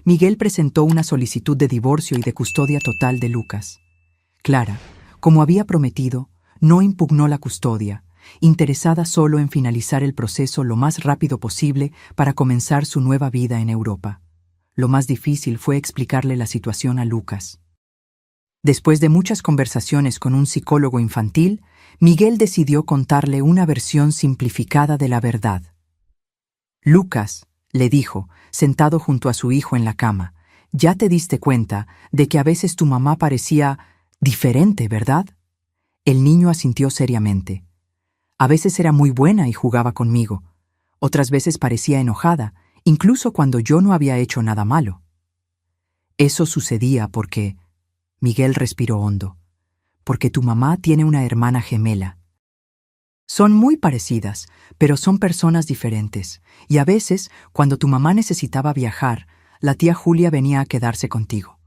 Miguel presentó una solicitud de divorcio y de custodia total de Lucas. Clara, como había prometido, no impugnó la custodia, interesada solo en finalizar el proceso lo más rápido posible para comenzar su nueva vida en Europa. Lo más difícil fue explicarle la situación a Lucas. Después de muchas conversaciones con un psicólogo infantil, Miguel decidió contarle una versión simplificada de la verdad. Lucas, le dijo, sentado junto a su hijo en la cama, ya te diste cuenta de que a veces tu mamá parecía diferente, ¿verdad? El niño asintió seriamente. A veces era muy buena y jugaba conmigo. Otras veces parecía enojada, incluso cuando yo no había hecho nada malo. Eso sucedía porque... Miguel respiró hondo. Porque tu mamá tiene una hermana gemela. Son muy parecidas, pero son personas diferentes, y a veces, cuando tu mamá necesitaba viajar, la tía Julia venía a quedarse contigo.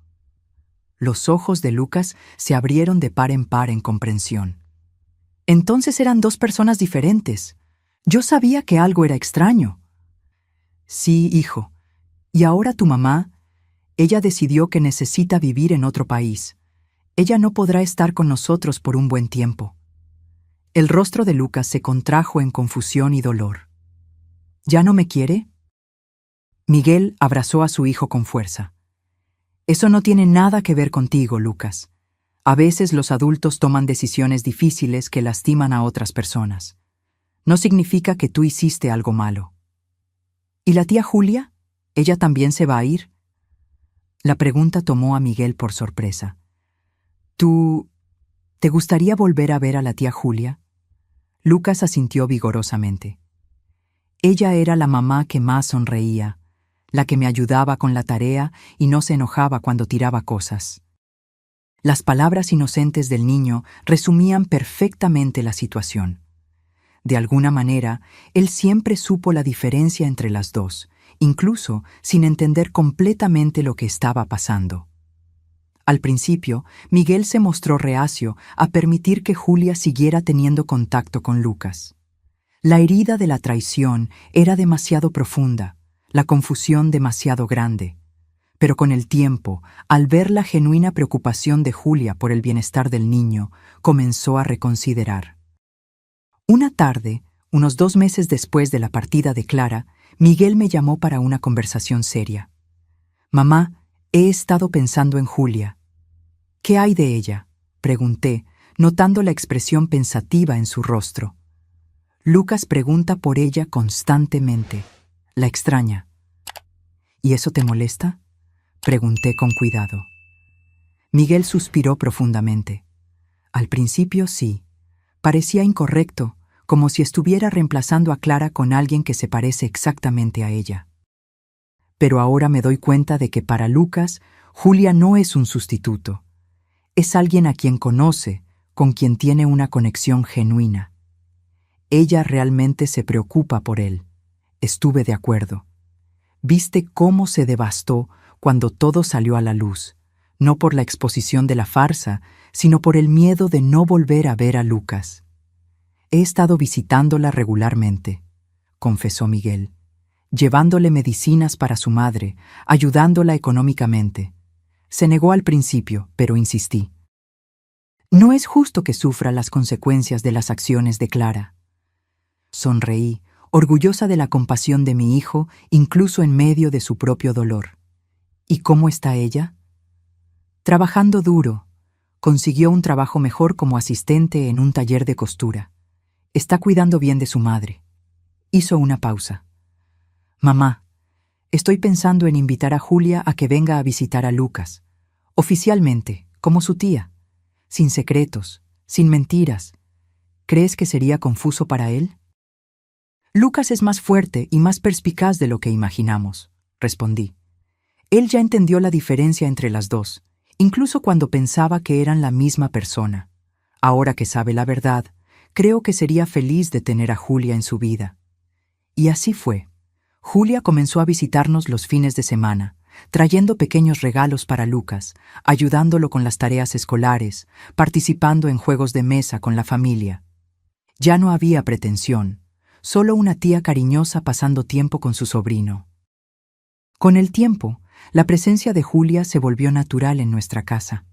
Los ojos de Lucas se abrieron de par en comprensión. Entonces eran dos personas diferentes. Yo sabía que algo era extraño. Sí, hijo. Y ahora tu mamá, ella decidió que necesita vivir en otro país. Ella no podrá estar con nosotros por un buen tiempo. El rostro de Lucas se contrajo en confusión y dolor. ¿Ya no me quiere? Miguel abrazó a su hijo con fuerza. Eso no tiene nada que ver contigo, Lucas. A veces los adultos toman decisiones difíciles que lastiman a otras personas. No significa que tú hiciste algo malo. ¿Y la tía Julia? ¿Ella también se va a ir? La pregunta tomó a Miguel por sorpresa. ¿Te gustaría volver a ver a la tía Julia? Lucas asintió vigorosamente. Ella era la mamá que más sonreía, la que me ayudaba con la tarea y no se enojaba cuando tiraba cosas. Las palabras inocentes del niño resumían perfectamente la situación. De alguna manera, él siempre supo la diferencia entre las dos, incluso sin entender completamente lo que estaba pasando. Al principio, Miguel se mostró reacio a permitir que Julia siguiera teniendo contacto con Lucas. La herida de la traición era demasiado profunda, la confusión demasiado grande. Pero con el tiempo, al ver la genuina preocupación de Julia por el bienestar del niño, comenzó a reconsiderar. Una tarde, unos 2 meses después de la partida de Clara, Miguel me llamó para una conversación seria. «Mamá, he estado pensando en Julia». «¿Qué hay de ella?», pregunté, notando la expresión pensativa en su rostro. Lucas pregunta por ella constantemente. La extraña. «¿Y eso te molesta?», pregunté con cuidado. Miguel suspiró profundamente. Al principio sí. Parecía incorrecto, como si estuviera reemplazando a Clara con alguien que se parece exactamente a ella. Pero ahora me doy cuenta de que para Lucas, Julia no es un sustituto. Es alguien a quien conoce, con quien tiene una conexión genuina. Ella realmente se preocupa por él. Estuve de acuerdo. ¿Viste cómo se devastó cuando todo salió a la luz? No por la exposición de la farsa, sino por el miedo de no volver a ver a Lucas. He estado visitándola regularmente, confesó Miguel, llevándole medicinas para su madre, ayudándola económicamente. Se negó al principio, pero insistí. No es justo que sufra las consecuencias de las acciones de Clara. Sonreí, orgullosa de la compasión de mi hijo, incluso en medio de su propio dolor. ¿Y cómo está ella? Trabajando duro. Consiguió un trabajo mejor como asistente en un taller de costura. Está cuidando bien de su madre. Hizo una pausa. Mamá, estoy pensando en invitar a Julia a que venga a visitar a Lucas. Oficialmente, como su tía. Sin secretos, sin mentiras. ¿Crees que sería confuso para él? Lucas es más fuerte y más perspicaz de lo que imaginamos, respondí. Él ya entendió la diferencia entre las dos, incluso cuando pensaba que eran la misma persona. Ahora que sabe la verdad, creo que sería feliz de tener a Julia en su vida. Y así fue. Julia comenzó a visitarnos los fines de semana, trayendo pequeños regalos para Lucas, ayudándolo con las tareas escolares, participando en juegos de mesa con la familia. Ya no había pretensión, solo una tía cariñosa pasando tiempo con su sobrino. Con el tiempo, la presencia de Julia se volvió natural en nuestra casa.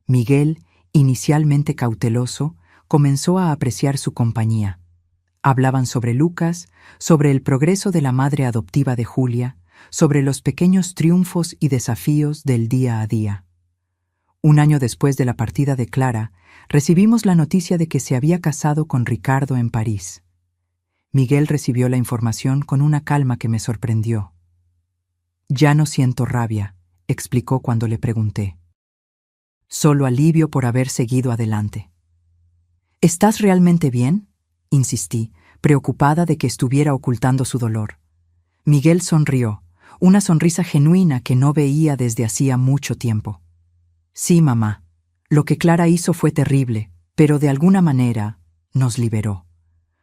Miguel, inicialmente cauteloso, comenzó a apreciar su compañía. Hablaban sobre Lucas, sobre el progreso de la madre adoptiva de Julia, sobre los pequeños triunfos y desafíos del día a día. Un año después de la partida de Clara, recibimos la noticia de que se había casado con Ricardo en París. Miguel recibió la información con una calma que me sorprendió. «Ya no siento rabia», explicó cuando le pregunté. «Solo alivio por haber seguido adelante». «¿Estás realmente bien?», insistí, preocupada de que estuviera ocultando su dolor. Miguel sonrió, una sonrisa genuina que no veía desde hacía mucho tiempo. «Sí, mamá. Lo que Clara hizo fue terrible, pero de alguna manera nos liberó.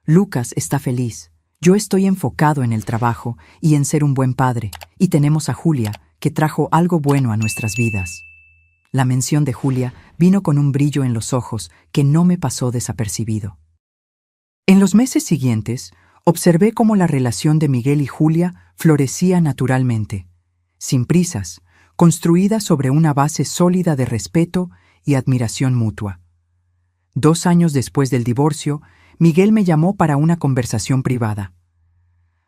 Lucas está feliz. Yo estoy enfocado en el trabajo y en ser un buen padre, y tenemos a Julia, que trajo algo bueno a nuestras vidas». La mención de Julia vino con un brillo en los ojos que no me pasó desapercibido. En los meses siguientes, observé cómo la relación de Miguel y Julia florecía naturalmente, sin prisas, construida sobre una base sólida de respeto y admiración mutua. 2 años después del divorcio, Miguel me llamó para una conversación privada.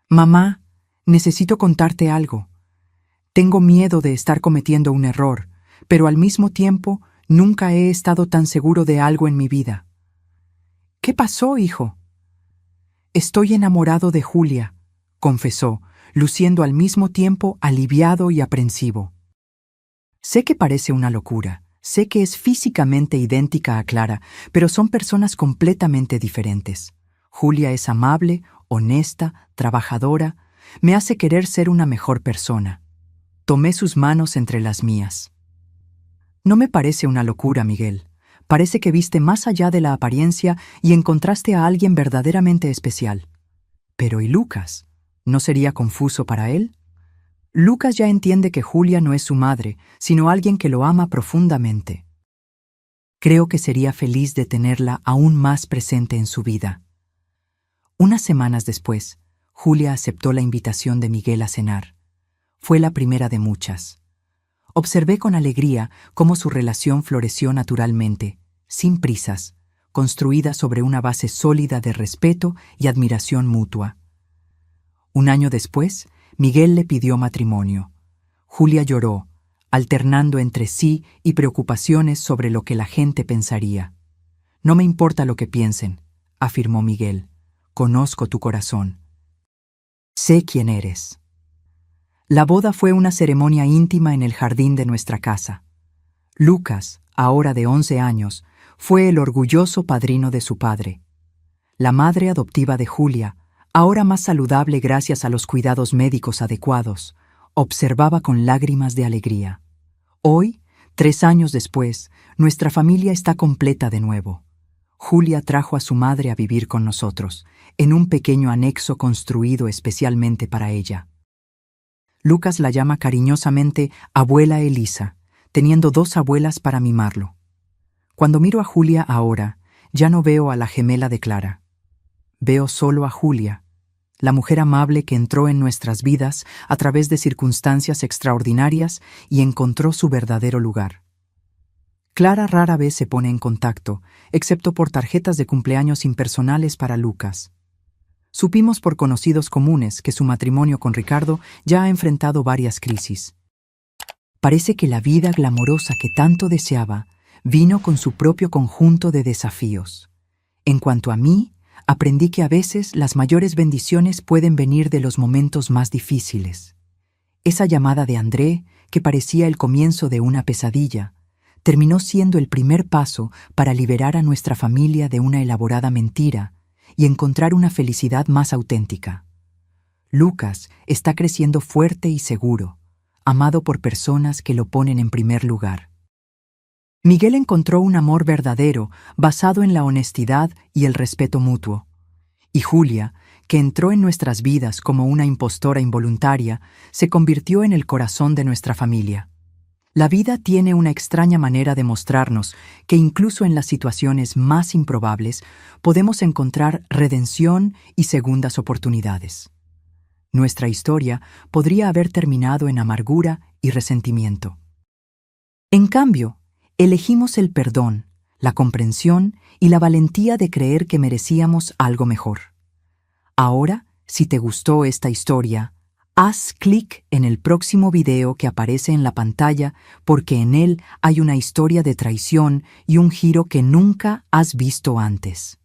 «Mamá, necesito contarte algo. Tengo miedo de estar cometiendo un error, pero al mismo tiempo nunca he estado tan seguro de algo en mi vida». «¿Qué pasó, hijo?» «Estoy enamorado de Julia», confesó, luciendo al mismo tiempo aliviado y aprensivo. Sé que parece una locura, sé que es físicamente idéntica a Clara, pero son personas completamente diferentes. Julia es amable, honesta, trabajadora, me hace querer ser una mejor persona. Tomé sus manos entre las mías. «No me parece una locura, Miguel. Parece que viste más allá de la apariencia y encontraste a alguien verdaderamente especial. Pero ¿y Lucas? ¿No sería confuso para él? Lucas ya entiende que Julia no es su madre, sino alguien que lo ama profundamente. Creo que sería feliz de tenerla aún más presente en su vida». Unas semanas después, Julia aceptó la invitación de Miguel a cenar. Fue la primera de muchas. Observé con alegría cómo su relación floreció naturalmente, sin prisas, construida sobre una base sólida de respeto y admiración mutua. Un año después, Miguel le pidió matrimonio. Julia lloró, alternando entre sí y preocupaciones sobre lo que la gente pensaría. «No me importa lo que piensen», afirmó Miguel. «Conozco tu corazón. Sé quién eres». La boda fue una ceremonia íntima en el jardín de nuestra casa. Lucas, ahora de 11 años, fue el orgulloso padrino de su padre. La madre adoptiva de Julia, ahora más saludable gracias a los cuidados médicos adecuados, observaba con lágrimas de alegría. Hoy, 3 años después, nuestra familia está completa de nuevo. Julia trajo a su madre a vivir con nosotros, en un pequeño anexo construido especialmente para ella. Lucas la llama cariñosamente Abuela Elisa, teniendo 2 abuelas para mimarlo. Cuando miro a Julia ahora, ya no veo a la gemela de Clara. Veo solo a Julia, la mujer amable que entró en nuestras vidas a través de circunstancias extraordinarias y encontró su verdadero lugar. Clara rara vez se pone en contacto, excepto por tarjetas de cumpleaños impersonales para Lucas. Supimos por conocidos comunes que su matrimonio con Ricardo ya ha enfrentado varias crisis. Parece que la vida glamorosa que tanto deseaba vino con su propio conjunto de desafíos. En cuanto a mí, aprendí que a veces las mayores bendiciones pueden venir de los momentos más difíciles. Esa llamada de André, que parecía el comienzo de una pesadilla, terminó siendo el primer paso para liberar a nuestra familia de una elaborada mentira y encontrar una felicidad más auténtica. Lucas está creciendo fuerte y seguro, amado por personas que lo ponen en primer lugar. Miguel encontró un amor verdadero basado en la honestidad y el respeto mutuo. Y Julia, que entró en nuestras vidas como una impostora involuntaria, se convirtió en el corazón de nuestra familia. La vida tiene una extraña manera de mostrarnos que incluso en las situaciones más improbables podemos encontrar redención y segundas oportunidades. Nuestra historia podría haber terminado en amargura y resentimiento. En cambio, elegimos el perdón, la comprensión y la valentía de creer que merecíamos algo mejor. Ahora, si te gustó esta historia, haz clic en el próximo video que aparece en la pantalla porque en él hay una historia de traición y un giro que nunca has visto antes.